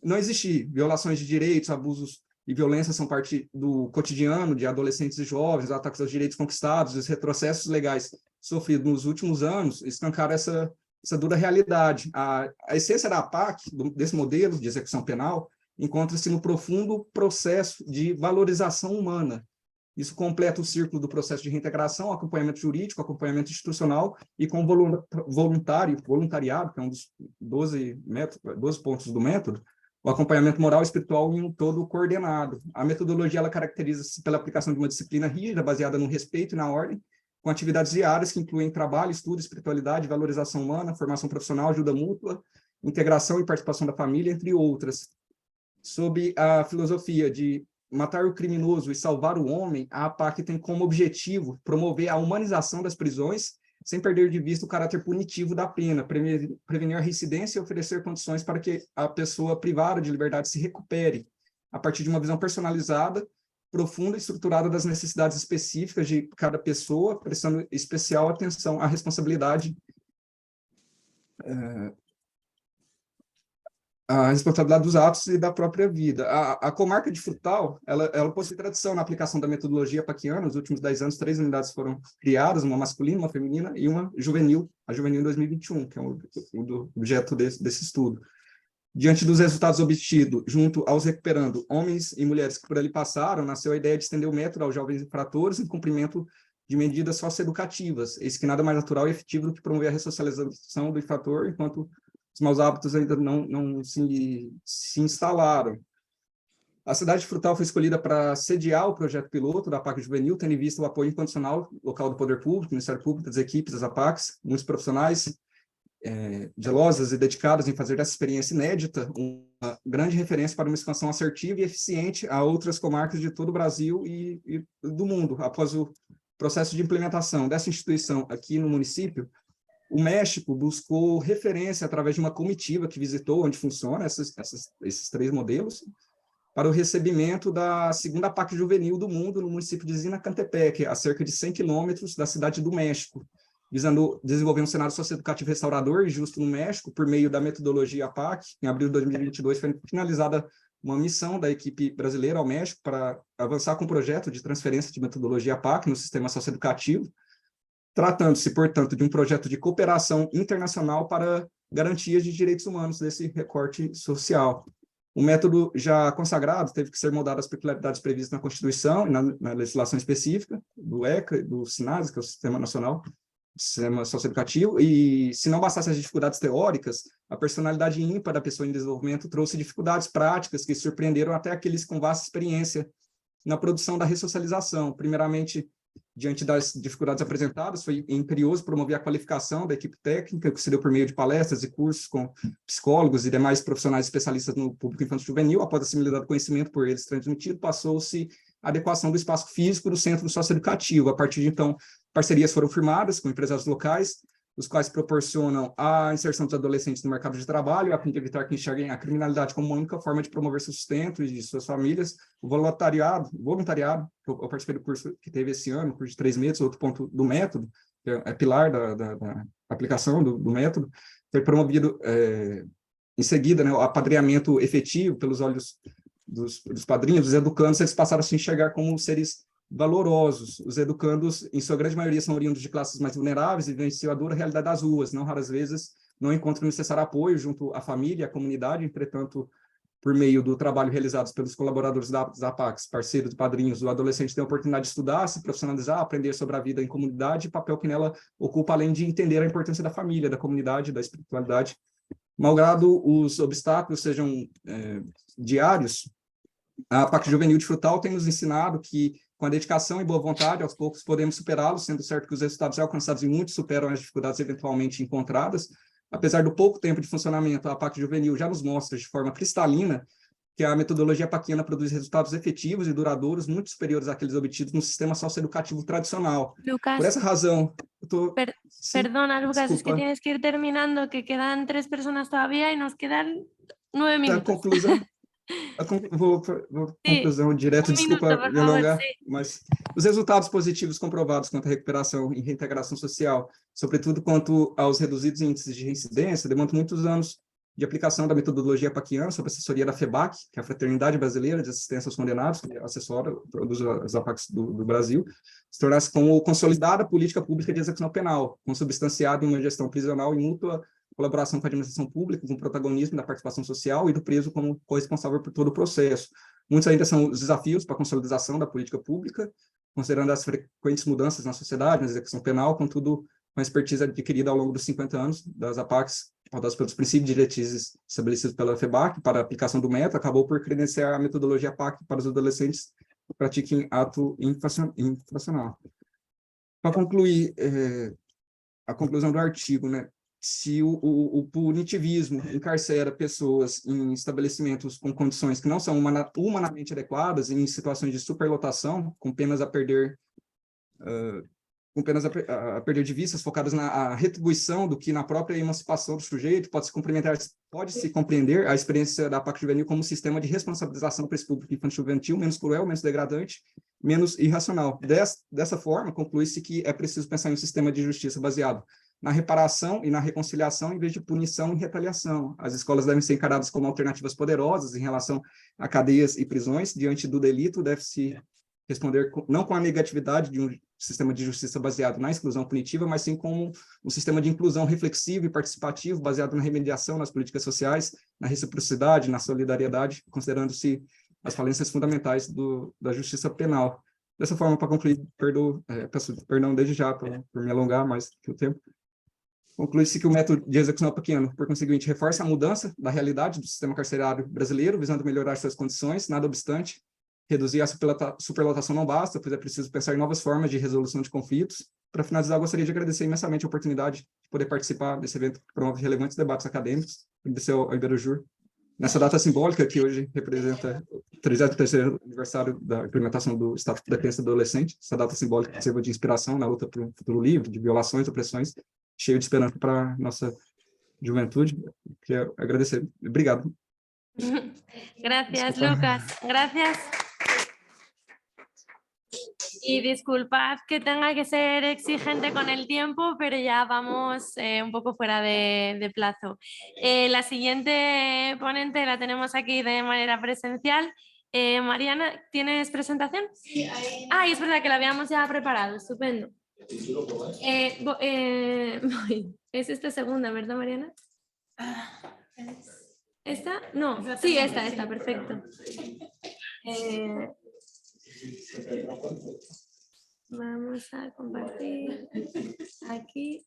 Speaker 9: não existir. Violações de direitos, abusos e violência são parte do cotidiano de adolescentes e jovens, ataques aos direitos conquistados, os retrocessos legais sofridos nos últimos anos escancaram essa dura realidade. A essência da APAC, desse modelo de execução penal, encontra-se no profundo processo de valorização humana. Isso completa o círculo do processo de reintegração, acompanhamento jurídico, acompanhamento institucional e com voluntariado, que é um dos 12 pontos do método, o acompanhamento moral e espiritual em um todo coordenado. A metodologia ela caracteriza-se pela aplicação de uma disciplina rígida, baseada no respeito e na ordem, com atividades diárias que incluem trabalho, estudo, espiritualidade, valorização humana, formação profissional, ajuda mútua, integração e participação da família, entre outras. Sob a filosofia de matar o criminoso e salvar o homem, a APAC tem como objetivo promover a humanização das prisões, sem perder de vista o caráter punitivo da pena, prevenir a reincidência e oferecer condições para que a pessoa privada de liberdade se recupere, a partir de uma visão personalizada, profunda e estruturada das necessidades específicas de cada pessoa, prestando especial atenção à responsabilidade dos atos e da própria vida. A comarca de Frutal, ela possui tradição na aplicação da metodologia paquiana. Nos últimos 10 anos, 3 unidades foram criadas, uma masculina, uma feminina e uma juvenil, a juvenil em 2021, que é o objeto desse estudo. Diante dos resultados obtidos, junto aos recuperando homens e mulheres que por ali passaram, nasceu a ideia de estender o método aos jovens infratores em cumprimento de medidas socioeducativas, eis que nada mais natural e efetivo do que promover a ressocialização do infrator, enquanto os maus hábitos ainda não se instalaram. A cidade de Frutal foi escolhida para sediar o projeto piloto da APAC Juvenil, tendo em vista o apoio incondicional local do Poder Público, do Ministério Público, das equipes, das APACs, muitos profissionais zelosas e dedicadas em fazer dessa experiência inédita uma grande referência para uma expansão assertiva e eficiente a outras comarcas de todo o Brasil e do mundo. Após o processo de implementação dessa instituição aqui no município, o México buscou referência através de uma comitiva que visitou onde funciona esses 3 modelos, para o recebimento da segunda APAC juvenil do mundo no município de Zinacantepec, a cerca de 100 quilômetros da cidade do México, visando desenvolver um cenário socioeducativo restaurador e justo no México, por meio da metodologia APAC. Em abril de 2022 foi finalizada uma missão da equipe brasileira ao México para avançar com o projeto de transferência de metodologia APAC no sistema socioeducativo, tratando-se, portanto, de um projeto de cooperação internacional para garantias de direitos humanos desse recorte social. O método já consagrado teve que ser moldado às peculiaridades previstas na Constituição e na legislação específica do ECA, do SINASE, que é o Sistema Nacional, Sistema Socioeducativo, e se não bastasse as dificuldades teóricas, a personalidade ímpar da pessoa em desenvolvimento trouxe dificuldades práticas que surpreenderam até aqueles com vasta experiência na produção da ressocialização. Primeiramente, diante das dificuldades apresentadas, foi imperioso promover a qualificação da equipe técnica, que se deu por meio de palestras e cursos com psicólogos e demais profissionais especialistas no público infanto-juvenil. Após a disseminação do conhecimento por eles transmitido, passou-se a adequação do espaço físico do centro socioeducativo. A partir de então, parcerias foram firmadas com empresários locais, os quais proporcionam a inserção dos adolescentes no mercado de trabalho, a fim de evitar que enxerguem a criminalidade como uma única forma de promover seu sustento e de suas famílias. O voluntariado, eu participei do curso que teve esse ano, curso de 3 meses, outro ponto do método, que é pilar da aplicação do método, foi promovido em seguida, né, o apadrinhamento efetivo pelos olhos dos padrinhos, dos educandos, eles passaram a se enxergar como seres valorosos. Os educandos, em sua grande maioria, são oriundos de classes mais vulneráveis e vivenciam a dura realidade das ruas. Não raras vezes não encontram o necessário apoio junto à família e à comunidade. Entretanto, por meio do trabalho realizado pelos colaboradores das APACs, parceiros e padrinhos, o adolescente tem a oportunidade de estudar, se profissionalizar, aprender sobre a vida em comunidade, papel que nela ocupa, além de entender a importância da família, da comunidade, da espiritualidade. Malgrado os obstáculos sejam diários, A PAC Juvenil de Frutal tem nos ensinado que, com a dedicação e boa vontade, aos poucos podemos superá-los, sendo certo que os resultados já alcançados e muito superam as dificuldades eventualmente encontradas. Apesar do pouco tempo de funcionamento, a PAC Juvenil já nos mostra de forma cristalina que a metodologia paquiana produz resultados efetivos e duradouros muito superiores àqueles obtidos no sistema socioeducativo tradicional.
Speaker 2: Lucas,
Speaker 9: Por essa razão,
Speaker 2: perdona, Lucas, es que
Speaker 9: desculpa.
Speaker 2: tienes que ir terminando, que quedan 3 personas todavía y nos quedan 9 minutos.
Speaker 9: Vou conclusão direto,
Speaker 2: minuto,
Speaker 9: desculpa
Speaker 2: por
Speaker 9: me
Speaker 2: favor,
Speaker 9: alongar,
Speaker 2: sim.
Speaker 9: mas os resultados positivos comprovados quanto à recuperação e reintegração social, sobretudo quanto aos reduzidos índices de reincidência, demonstram muitos anos de aplicação da metodologia paquiana sob assessoria da FEBAC, que é a Fraternidade Brasileira de Assistência aos Condenados, que assessora, produz as APACs do Brasil, se tornasse como consolidada política pública de execução penal, consubstanciada em uma gestão prisional e mútua colaboração com a administração pública, com o protagonismo da participação social e do preso como corresponsável por todo o processo. Muitos ainda são os desafios para a consolidação da política pública, considerando as frequentes mudanças na sociedade, na execução penal, contudo, com a expertise adquirida ao longo dos 50 anos das APACs, pautadas pelos princípios e diretrizes estabelecidos pela FEBAC para a aplicação do método, acabou por credenciar a metodologia PAC para os adolescentes que pratiquem ato infracional. Para concluir, a conclusão do artigo, né? Se o punitivismo encarcera pessoas em estabelecimentos com condições que não são humanamente adequadas, em situações de superlotação, com penas a perder de vistas focadas na retribuição do que na própria emancipação do sujeito, pode-se compreender a experiência da PAC Juvenil como um sistema de responsabilização para esse público infantil menos cruel, menos degradante, menos irracional. Dessa forma, conclui-se que é preciso pensar em um sistema de justiça baseado na reparação e na reconciliação, em vez de punição e retaliação. As escolas devem ser encaradas como alternativas poderosas em relação a cadeias e prisões. Diante do delito, deve-se responder não com a negatividade de um sistema de justiça baseado na exclusão punitiva, mas sim como um sistema de inclusão reflexivo e participativo, baseado na remediação, nas políticas sociais, na reciprocidade, na solidariedade, considerando-se as falências fundamentais da justiça penal. Dessa forma, para concluir, peço perdão desde já por me alongar mais que o tempo, conclui-se que o método de execução paquiano, por conseguinte, reforça a mudança da realidade do sistema carcerário brasileiro, visando melhorar suas condições, nada obstante, reduzir a superlotação não basta, pois é preciso pensar em novas formas de resolução de conflitos. Para finalizar, gostaria de agradecer imensamente a oportunidade de poder participar desse evento que promove relevantes debates acadêmicos, agradecer ao Iberojur, nessa data simbólica que hoje representa o 33º aniversário da implementação do Estatuto da Criança e do Adolescente, essa data simbólica que sirva de inspiração na luta por um futuro livre, de violações, opressões, cheio de esperança para a nossa juventude. Queria agradecer. Obrigado.
Speaker 2: Gracias, Lucas. Gracias. Y disculpad que tenga que ser exigente con el tiempo, pero ya vamos un poco fuera de plazo. La siguiente ponente la tenemos aquí de manera presencial. Mariana, ¿tienes presentación? Sí, ahí. Es verdad que la habíamos ya preparado, estupendo. Es esta segunda, ¿verdad, Mariana? ¿Esta? No, sí, esta, perfecto. Vamos a compartir aquí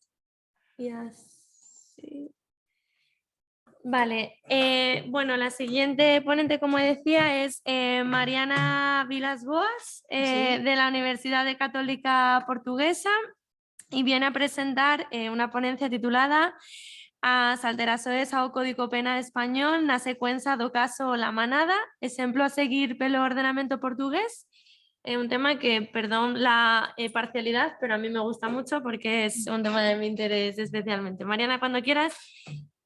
Speaker 2: y así. Vale, bueno, la siguiente ponente, como decía, es Mariana Vilas Boas, de la Universidad Católica Portuguesa, y viene a presentar una ponencia titulada As alterações ao Código Penal Español na secuencia do caso La Manada, ejemplo a seguir pelo ordenamento portugués. Un tema que, perdón la parcialidad, pero a mí me gusta mucho porque es un tema de mi interés especialmente. Mariana, cuando quieras,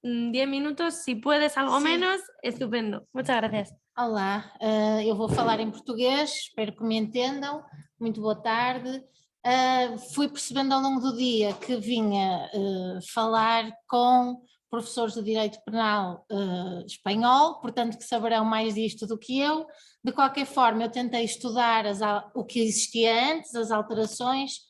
Speaker 2: 10 minutos, si puedes algo menos, estupendo. Muchas gracias.
Speaker 10: Olá, eu vou falar em português, espero que me entendam. Muito boa tarde. Fui percebendo ao longo do dia que vinha falar com professores de Direito Penal espanhol, portanto que saberão mais disto do que eu. De qualquer forma, eu tentei estudar o que existia antes, as alterações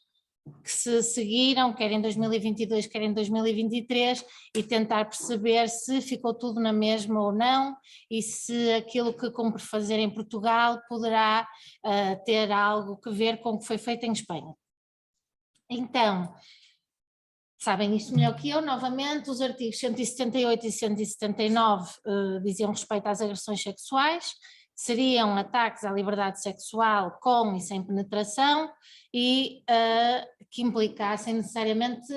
Speaker 10: que se seguiram, quer em 2022, quer em 2023, e tentar perceber se ficou tudo na mesma ou não, e se aquilo que cumpre fazer em Portugal poderá ter algo a ver com o que foi feito em Espanha. Então, sabem isto melhor que eu, novamente, os artigos 178 e 179 diziam respeito às agressões sexuais, seriam ataques à liberdade sexual com e sem penetração e que implicassem necessariamente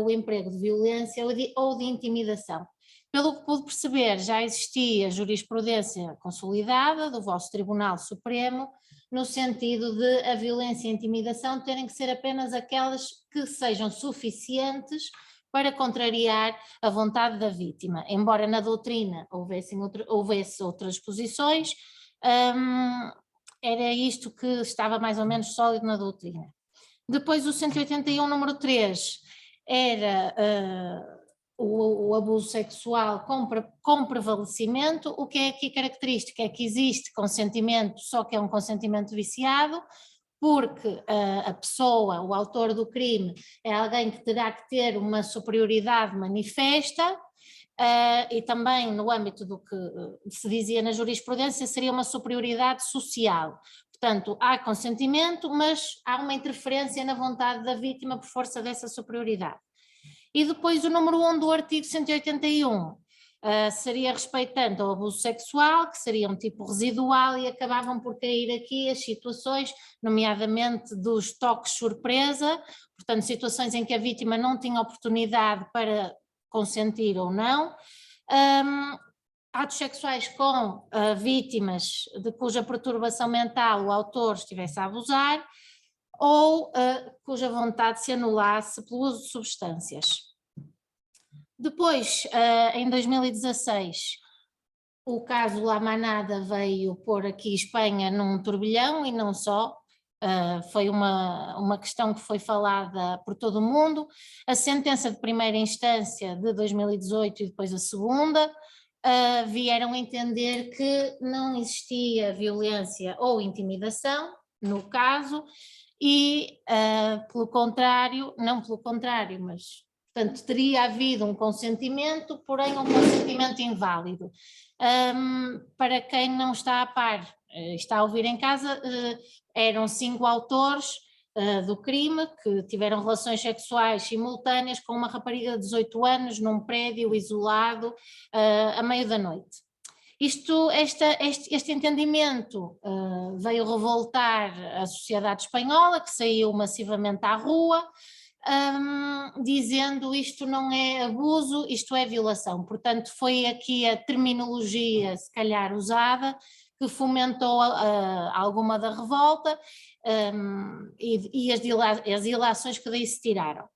Speaker 10: o emprego de violência ou de intimidação. Pelo que pude perceber, já existia jurisprudência consolidada do vosso Tribunal Supremo, no sentido de a violência e a intimidação terem que ser apenas aquelas que sejam suficientes para contrariar a vontade da vítima. Embora na doutrina houvesse outras posições, era isto que estava mais ou menos sólido na doutrina. Depois o 181, número 3, era o abuso sexual com prevalecimento. O que é aqui característico é que existe consentimento, só que é um consentimento viciado, porque a pessoa, o autor do crime, é alguém que terá que ter uma superioridade manifesta, e também no âmbito do que se dizia na jurisprudência, seria uma superioridade social. Portanto, há consentimento, mas há uma interferência na vontade da vítima por força dessa superioridade. E depois o número 1 do artigo 181 seria respeitante ao abuso sexual, que seria um tipo residual, e acabavam por cair aqui as situações, nomeadamente dos toques surpresa, portanto situações em que a vítima não tinha oportunidade para consentir ou não, atos sexuais com vítimas de cuja perturbação mental o autor estivesse a abusar, ou cuja vontade se anulasse pelo uso de substâncias. Depois, em 2016, o caso La Manada veio pôr aqui Espanha num turbilhão, e não só, foi uma questão que foi falada por todo o mundo. A sentença de primeira instância de 2018 e depois a segunda vieram entender que não existia violência ou intimidação no caso, e pelo contrário, não pelo contrário, mas portanto teria havido um consentimento, porém um consentimento inválido. Para quem não está a par, está a ouvir em casa, eram 5 autores do crime que tiveram relações sexuais simultâneas com uma rapariga de 18 anos num prédio isolado à meia da noite. Este entendimento veio revoltar a sociedade espanhola, que saiu massivamente à rua, dizendo isto não é abuso, isto é violação. Portanto, foi aqui a terminologia, se calhar usada, que fomentou alguma da revolta e as ilações que daí se tiraram.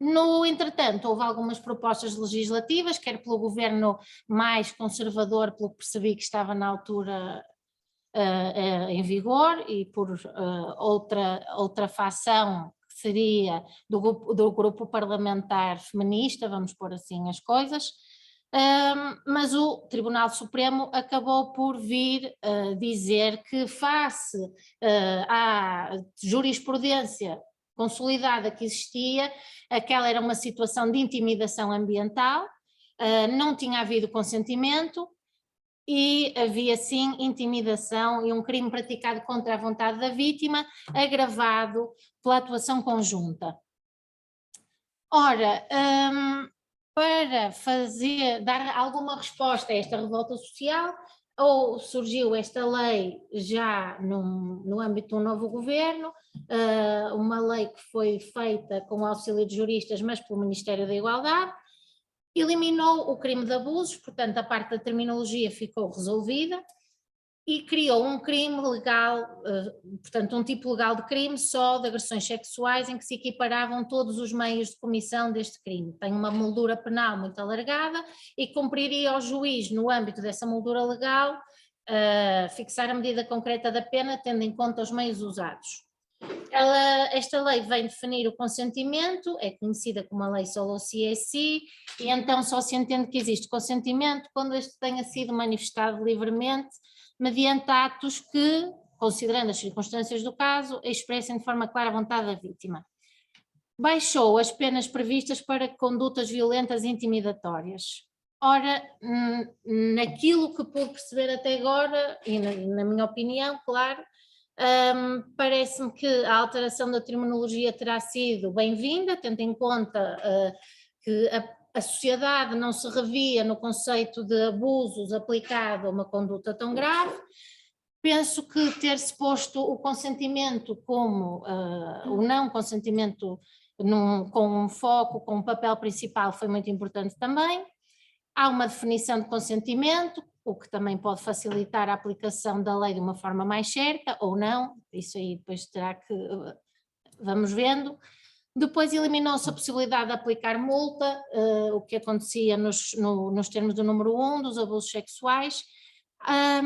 Speaker 10: No entretanto, houve algumas propostas legislativas, quer pelo governo mais conservador, pelo que percebi que estava na altura em vigor, e por outra facção que seria do grupo parlamentar feminista, vamos pôr assim as coisas, mas o Tribunal Supremo acabou por vir dizer que face à jurisprudência consolidada que existia, aquela era uma situação de intimidação ambiental, não tinha havido consentimento e havia sim intimidação e um crime praticado contra a vontade da vítima, agravado pela atuação conjunta. Ora, para dar alguma resposta a esta revolta social, ou surgiu esta lei já no âmbito de um novo governo, uma lei que foi feita com o auxílio de juristas, mas pelo Ministério da Igualdade, eliminou o crime de abusos, portanto a parte da terminologia ficou resolvida, e criou um crime legal, portanto um tipo legal de crime só de agressões sexuais, em que se equiparavam todos os meios de comissão deste crime. Tem uma moldura penal muito alargada e cumpriria ao juiz, no âmbito dessa moldura legal, fixar a medida concreta da pena, tendo em conta os meios usados. Esta lei vem definir o consentimento, é conhecida como a lei solo si e si, e então só se entende que existe consentimento quando este tenha sido manifestado livremente, mediante atos que, considerando as circunstâncias do caso, expressem de forma clara a vontade da vítima. Baixou as penas previstas para condutas violentas e intimidatórias. Ora, naquilo que pude perceber até agora, e na minha opinião, claro, parece-me que a alteração da terminologia terá sido bem-vinda, tendo em conta que a sociedade não se revia no conceito de abusos aplicado a uma conduta tão grave. Penso que ter-se posto o consentimento como o não consentimento com um foco, com um papel principal foi muito importante também. Há uma definição de consentimento, o que também pode facilitar a aplicação da lei de uma forma mais certa ou não, isso aí depois terá que, vamos vendo. Depois eliminou-se a possibilidade de aplicar multa, o que acontecia nos termos do número 1 dos abusos sexuais. A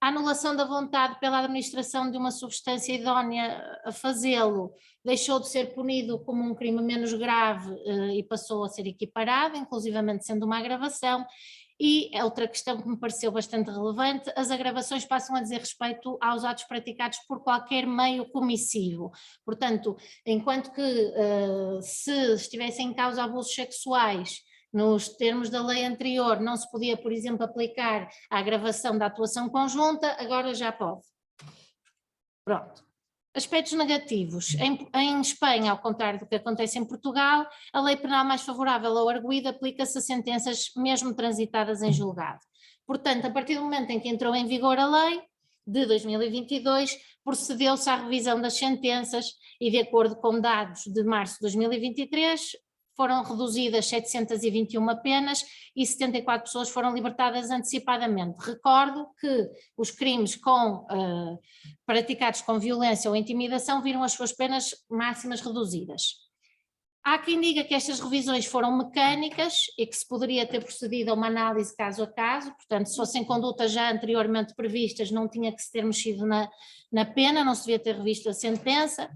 Speaker 10: anulação da vontade pela administração de uma substância idónea a fazê-lo deixou de ser punido como um crime menos grave e passou a ser equiparado, inclusivamente sendo uma agravação. E outra questão que me pareceu bastante relevante, as agravações passam a dizer respeito aos atos praticados por qualquer meio comissivo. Portanto, enquanto que se estivessem em causa abusos sexuais, nos termos da lei anterior não se podia, por exemplo, aplicar a agravação da atuação conjunta, agora já pode. Pronto. Aspectos negativos. Em Espanha, ao contrário do que acontece em Portugal, a lei penal mais favorável ao arguido aplica-se a sentenças mesmo transitadas em julgado. Portanto, a partir do momento em que entrou em vigor a lei de 2022, procedeu-se à revisão das sentenças e, de acordo com dados de março de 2023, foram reduzidas 721 penas e 74 pessoas foram libertadas antecipadamente. Recordo que os crimes praticados com violência ou intimidação viram as suas penas máximas reduzidas. Há quem diga que estas revisões foram mecânicas e que se poderia ter procedido a uma análise caso a caso, portanto, se fossem condutas já anteriormente previstas, não tinha que se ter mexido na pena, não se devia ter revisto a sentença.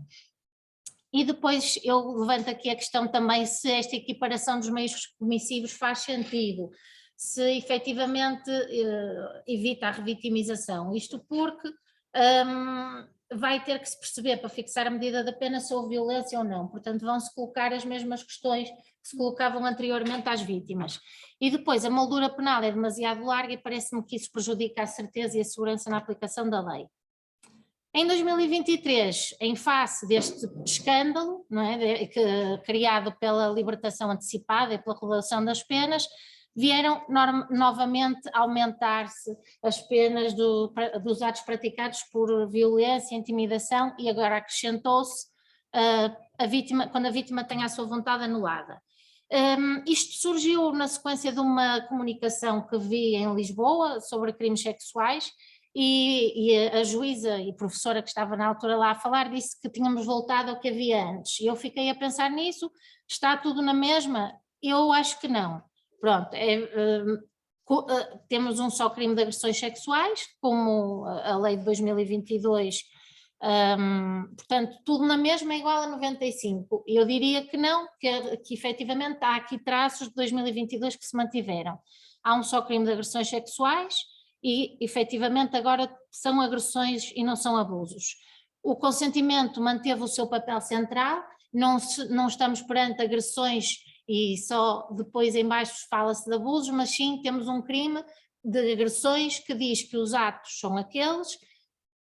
Speaker 10: E depois eu levanto aqui a questão também se esta equiparação dos meios comissivos faz sentido, se efetivamente evita a revitimização. Isto porque vai ter que se perceber para fixar a medida da pena se houve violência ou não, portanto vão-se colocar as mesmas questões que se colocavam anteriormente às vítimas. E depois a moldura penal é demasiado larga e parece-me que isso prejudica a certeza e a segurança na aplicação da lei. Em 2023, em face deste escândalo, não é, criado pela libertação antecipada e pela redução das penas, vieram novamente aumentar-se as penas dos atos praticados por violência, intimidação e agora acrescentou-se quando a vítima tem a sua vontade anulada. Isto surgiu na sequência de uma comunicação que vi em Lisboa sobre crimes sexuais, e a juíza e professora que estava na altura lá a falar disse que tínhamos voltado ao que havia antes. Eu fiquei a pensar nisso, está tudo na mesma? Eu acho que não. Pronto, temos um só crime de agressões sexuais, como a lei de 2022, portanto tudo na mesma é igual a 95. Eu diria que não, que efetivamente há aqui traços de 2022 que se mantiveram. Há um só crime de agressões sexuais, e efetivamente agora são agressões e não são abusos. O consentimento manteve o seu papel central, não estamos perante agressões e só depois em baixo fala-se de abusos, mas sim temos um crime de agressões que diz que os atos são aqueles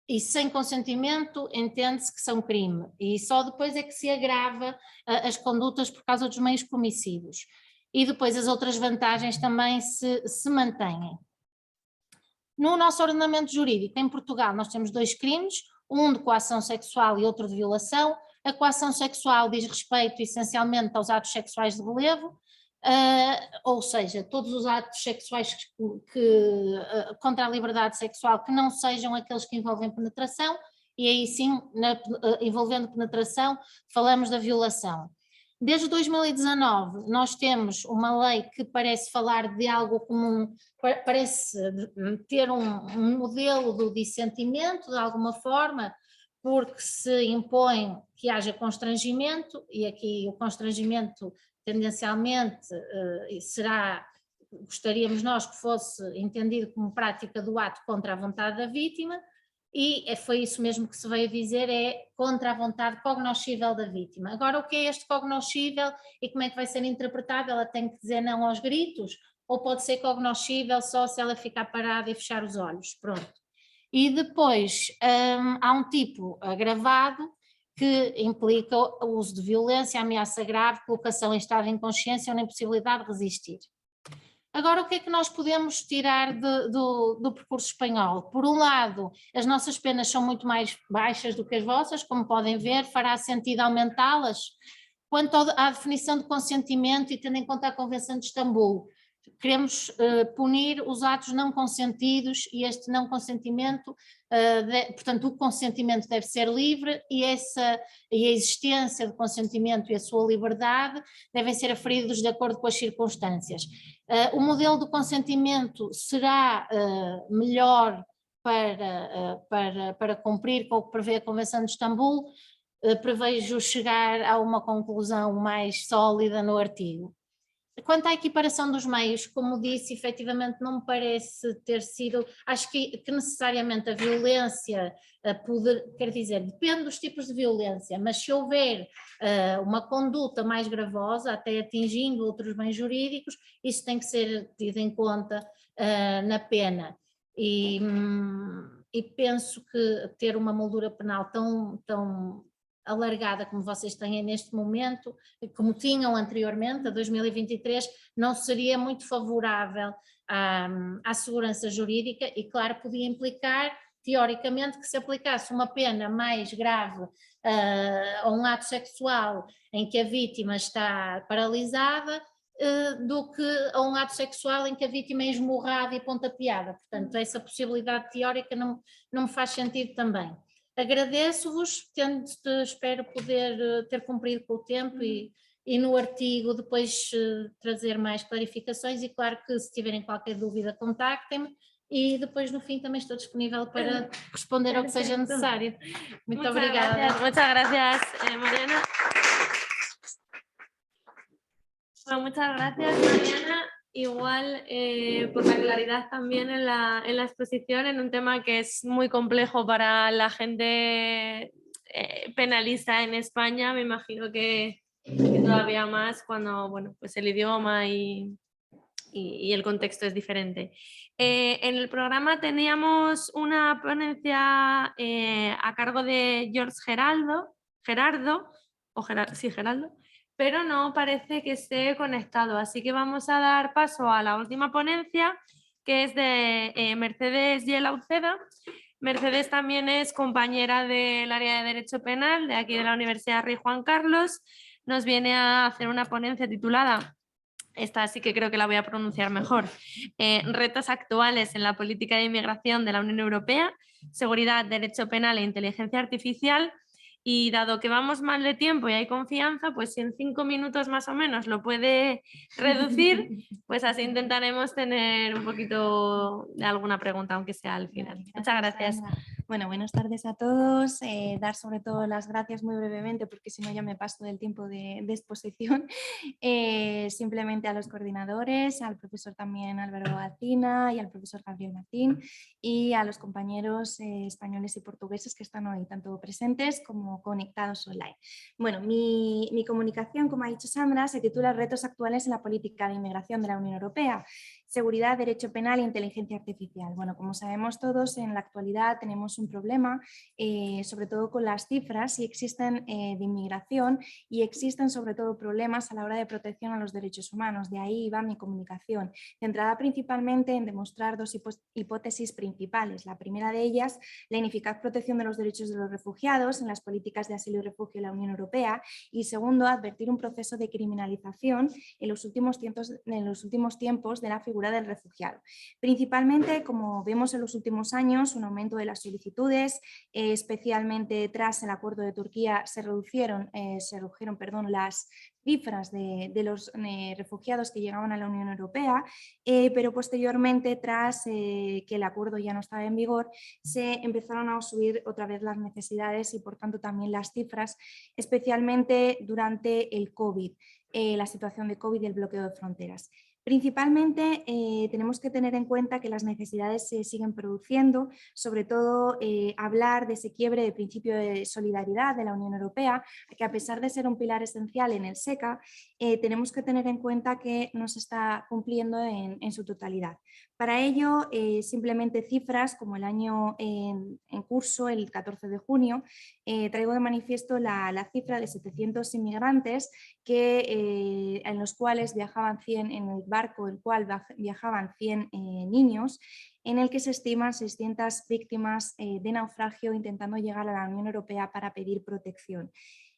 Speaker 10: e sem consentimento entende-se que são crime e só depois é que se agrava as condutas por causa dos meios comissivos. E depois as outras vantagens também se mantêm. No nosso ordenamento jurídico, em Portugal, nós temos dois crimes, um de coação sexual e outro de violação. A coação sexual diz respeito essencialmente aos atos sexuais de relevo, ou seja, todos os atos sexuais contra a liberdade sexual que não sejam aqueles que envolvem penetração, e aí sim, envolvendo penetração, falamos da violação. Desde 2019 nós temos uma lei que parece falar de algo comum, parece ter um modelo do dissentimento de alguma forma, porque se impõe que haja constrangimento, e aqui o constrangimento tendencialmente gostaríamos nós que fosse entendido como prática do ato contra a vontade da vítima, e foi isso mesmo que se veio dizer, é contra a vontade cognoscível da vítima. Agora, o que é este cognoscível e como é que vai ser interpretado? Ela tem que dizer não aos gritos? Ou pode ser cognoscível só se ela ficar parada e fechar os olhos? Pronto. E depois há um tipo agravado que implica o uso de violência, ameaça grave, colocação em estado de inconsciência ou na impossibilidade de resistir. Agora, o que é que nós podemos tirar do percurso espanhol? Por um lado, as nossas penas são muito mais baixas do que as vossas, como podem ver, fará sentido aumentá-las? Quanto à definição de consentimento e tendo em conta a Convenção de Istambul, queremos punir os atos não consentidos e este não consentimento, portanto o consentimento deve ser livre e a existência do consentimento e a sua liberdade devem ser aferidos de acordo com as circunstâncias. O modelo do consentimento será melhor para cumprir com o que prevê a Convenção de Istambul. Prevejo chegar a uma conclusão mais sólida no artigo. Quanto à equiparação dos meios, como disse, efetivamente não me parece ter sido, acho que necessariamente a violência, quer dizer, depende dos tipos de violência, mas se houver uma conduta mais gravosa, até atingindo outros bens jurídicos, isso tem que ser tido em conta na pena. E penso que ter uma moldura penal tão alargada como vocês têm neste momento, como tinham anteriormente, a 2023, não seria muito favorável à segurança jurídica e, claro, podia implicar, teoricamente, que se aplicasse uma pena mais grave a um ato sexual em que a vítima está paralisada do que a um ato sexual em que a vítima é esmurrada e pontapeada. Portanto, essa possibilidade teórica não me faz sentido também. Agradeço-vos, espero poder ter cumprido com o tempo e no artigo depois trazer mais clarificações e claro que se tiverem qualquer dúvida contactem-me e depois no fim também estou disponível para responder ao que seja necessário. Muito obrigada.
Speaker 2: Muchas gracias, Mariana. Bueno, muchas gracias, Mariana. Igual por la claridad también en la exposición, en un tema que es muy complejo para la gente penalista en España, me imagino que todavía más cuando bueno, pues el idioma y el contexto es diferente. En el programa teníamos una ponencia a cargo de George Gerardo, pero no parece que esté conectado, así que vamos a dar paso a la última ponencia, que es de Mercedes Yela Uceda. Mercedes también es compañera del área de Derecho Penal de aquí de la Universidad Rey Juan Carlos. Nos viene a hacer una ponencia titulada, esta sí que creo que la voy a pronunciar mejor, Retos actuales en la política de inmigración de la Unión Europea, seguridad, derecho penal e inteligencia artificial. Y dado que vamos mal de tiempo y hay confianza, pues si en 5 minutos más o menos lo puede reducir, pues así intentaremos tener un poquito de alguna pregunta, aunque sea al final. Muchas gracias.
Speaker 11: Bueno, buenas tardes a todos. Dar sobre todo las gracias muy brevemente, porque si no ya me paso del tiempo de exposición. Simplemente a los coordinadores, al profesor también Álvaro Alcina y al profesor Gabriel Martín y a los compañeros españoles y portugueses que están hoy tanto presentes como conectados online. Bueno, mi comunicación, como ha dicho Sandra, se titula Retos actuales en la política de inmigración de la Unión Europea, seguridad, derecho penal e inteligencia artificial. Bueno, como sabemos todos, en la actualidad tenemos un problema, sobre todo con las cifras y existen de inmigración y existen sobre todo problemas a la hora de protección a los derechos humanos. De ahí va mi comunicación, centrada principalmente en demostrar dos hipótesis principales. La primera de ellas, la ineficaz protección de los derechos de los refugiados en las políticas de asilo y refugio de la Unión Europea y segundo, advertir un proceso de criminalización en los últimos tiempos de la figura del refugiado. Principalmente, como vemos en los últimos años, un aumento de las solicitudes, especialmente tras el acuerdo de Turquía se redujeron las cifras de los refugiados que llegaban a la Unión Europea, pero posteriormente, tras que el acuerdo ya no estaba en vigor, se empezaron a subir otra vez las necesidades y por tanto también las cifras, especialmente durante el COVID, la situación de COVID y el bloqueo de fronteras. Principalmente tenemos que tener en cuenta que las necesidades se siguen produciendo, sobre todo hablar de ese quiebre de principio de solidaridad de la Unión Europea, que a pesar de ser un pilar esencial en el SECA, tenemos que tener en cuenta que no se está cumpliendo en su totalidad. Para ello, simplemente cifras como el año en curso, el 14 de junio, traigo de manifiesto la cifra de 700 inmigrantes en los cuales viajaban 100 en el barco, en el cual viajaban 100 niños, en el que se estiman 600 víctimas de naufragio intentando llegar a la Unión Europea para pedir protección.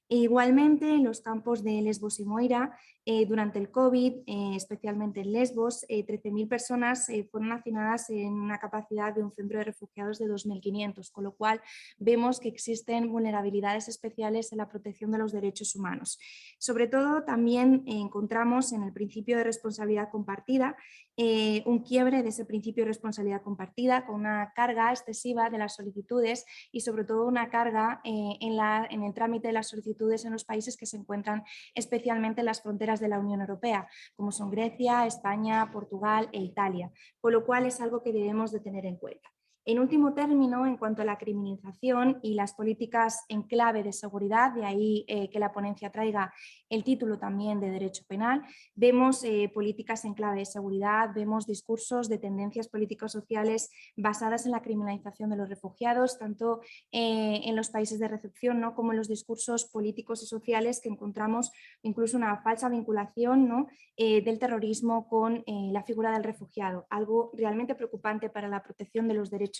Speaker 11: Igualmente, en los campos de Lesbos y Moira, durante el COVID, especialmente en Lesbos, 13.000 personas fueron hacinadas en una capacidad de un centro de refugiados de 2.500, con lo cual vemos que existen vulnerabilidades especiales en la protección de los derechos humanos. Sobre todo, también encontramos en el principio de responsabilidad compartida un quiebre de ese principio de responsabilidad compartida con una carga excesiva de las solicitudes y sobre todo una carga en el trámite de las solicitudes en los países que se encuentran especialmente en las fronteras de la Unión Europea, como son Grecia, España, Portugal e Italia, con lo cual es algo que debemos de tener en cuenta. En último término, en cuanto a la criminalización y las políticas en clave de seguridad, de ahí que la ponencia traiga el título también de Derecho Penal, vemos políticas en clave de seguridad, vemos discursos de tendencias políticos sociales basadas en la criminalización de los refugiados, tanto en los países de recepción, ¿no?, como en los discursos políticos y sociales que encontramos incluso una falsa vinculación, ¿no?, del terrorismo con la figura del refugiado, algo realmente preocupante para la protección de los derechos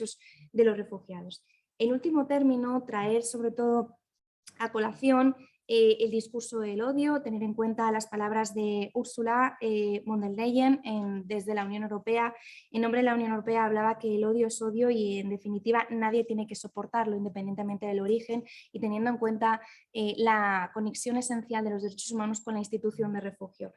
Speaker 11: de los refugiados. En último término, traer sobre todo a colación el discurso del odio, tener en cuenta las palabras de Ursula von der Leyen desde la Unión Europea. En nombre de la Unión Europea hablaba que el odio es odio y en definitiva nadie tiene que soportarlo independientemente del origen y teniendo en cuenta la conexión esencial de los derechos humanos con la institución de refugio.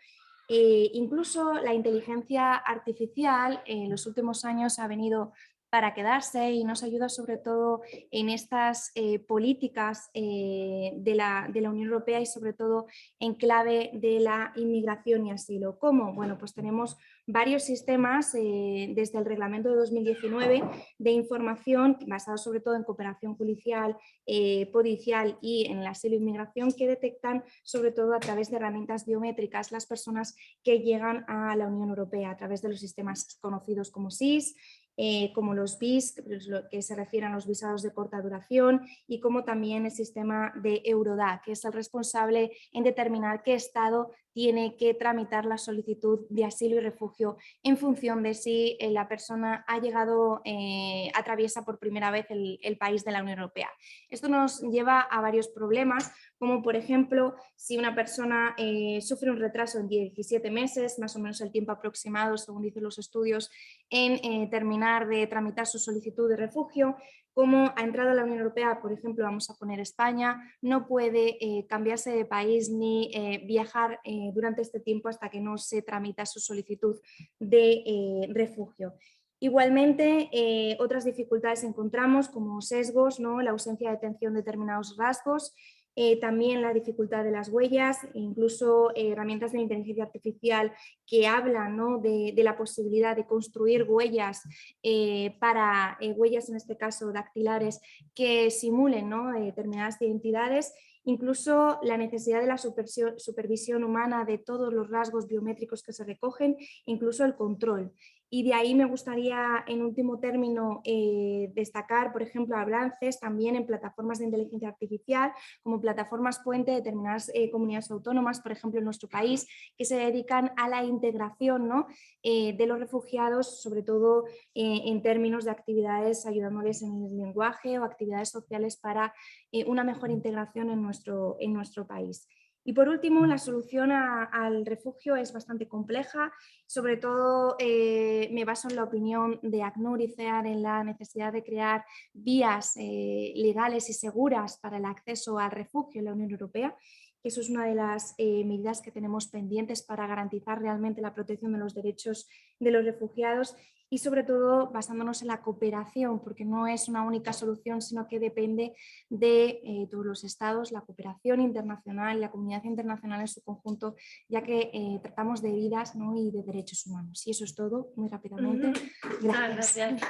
Speaker 11: Incluso la inteligencia artificial en los últimos años ha venido para quedarse y nos ayuda sobre todo en estas políticas de la Unión Europea y sobre todo en clave de la inmigración y asilo. ¿Cómo? Bueno, pues tenemos varios sistemas desde el reglamento de 2019 de información basados sobre todo en cooperación policial y en el asilo e inmigración que detectan sobre todo a través de herramientas biométricas las personas que llegan a la Unión Europea a través de los sistemas conocidos como SIS, como los VIS, que se refieren a los visados de corta duración, y como también el sistema de Eurodac, que es el responsable en determinar qué Estado tiene que tramitar la solicitud de asilo y refugio en función de si la persona ha llegado, atraviesa por primera vez el país de la Unión Europea. Esto nos lleva a varios problemas, como por ejemplo, si una persona sufre un retraso en 17 meses, más o menos el tiempo aproximado, según dicen los estudios, en terminar de tramitar su solicitud de refugio, como ha entrado a la Unión Europea, por ejemplo, vamos a poner España, no puede cambiarse de país ni viajar durante este tiempo hasta que no se tramita su solicitud de refugio. Igualmente, otras dificultades encontramos como sesgos, ¿no?, la ausencia de atención de determinados rasgos, también la dificultad de las huellas, incluso herramientas de inteligencia artificial que hablan, ¿no?, de la posibilidad de construir huellas huellas en este caso dactilares que simulen, ¿no?, determinadas identidades, incluso la necesidad de la supervisión humana de todos los rasgos biométricos que se recogen, incluso el control. Y de ahí me gustaría, en último término, destacar, por ejemplo, avances también en plataformas de inteligencia artificial, como plataformas puente de determinadas comunidades autónomas, por ejemplo, en nuestro país, que se dedican a la integración, ¿no?, de los refugiados, sobre todo en términos de actividades ayudándoles en el lenguaje o actividades sociales para una mejor integración en nuestro país. Y por último, la solución al refugio es bastante compleja, sobre todo me baso en la opinión de ACNUR y CEAR en la necesidad de crear vías legales y seguras para el acceso al refugio en la Unión Europea que eso es una de las medidas que tenemos pendientes para garantizar realmente la protección de los derechos de los refugiados y sobre todo basándonos en la cooperación, porque no es una única solución, sino que depende de todos los estados, la cooperación internacional y la comunidad internacional en su conjunto, ya que tratamos de vidas, ¿no? y de derechos humanos. Y eso es todo, muy rápidamente. Gracias.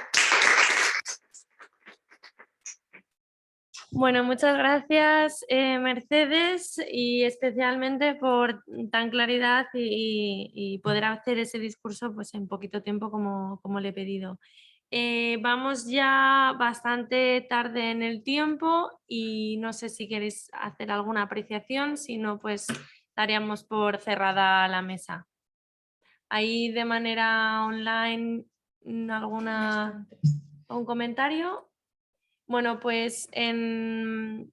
Speaker 2: Bueno, muchas gracias Mercedes, y especialmente por tan claridad y poder hacer ese discurso pues, en poquito tiempo como le he pedido. Vamos ya bastante tarde en el tiempo y no sé si queréis hacer alguna apreciación, si no pues daríamos por cerrada la mesa. ¿Hay de manera online algún comentario? Bueno, pues en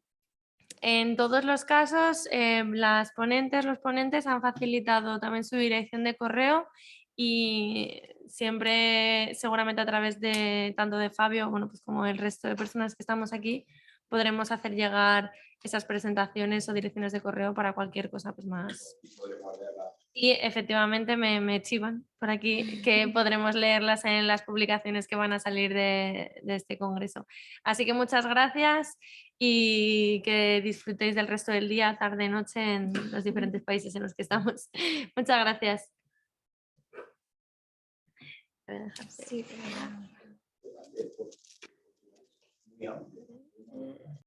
Speaker 2: todos los casos los ponentes han facilitado también su dirección de correo y siempre, seguramente a través de tanto de Fabio pues como el resto de personas que estamos aquí, podremos hacer llegar esas presentaciones o direcciones de correo para cualquier cosa pues más. Y efectivamente me chivan por aquí que podremos leerlas en las publicaciones que van a salir de este congreso. Así que muchas gracias y que disfrutéis del resto del día, tarde, noche en los diferentes países en los que estamos. Muchas gracias.
Speaker 11: Sí,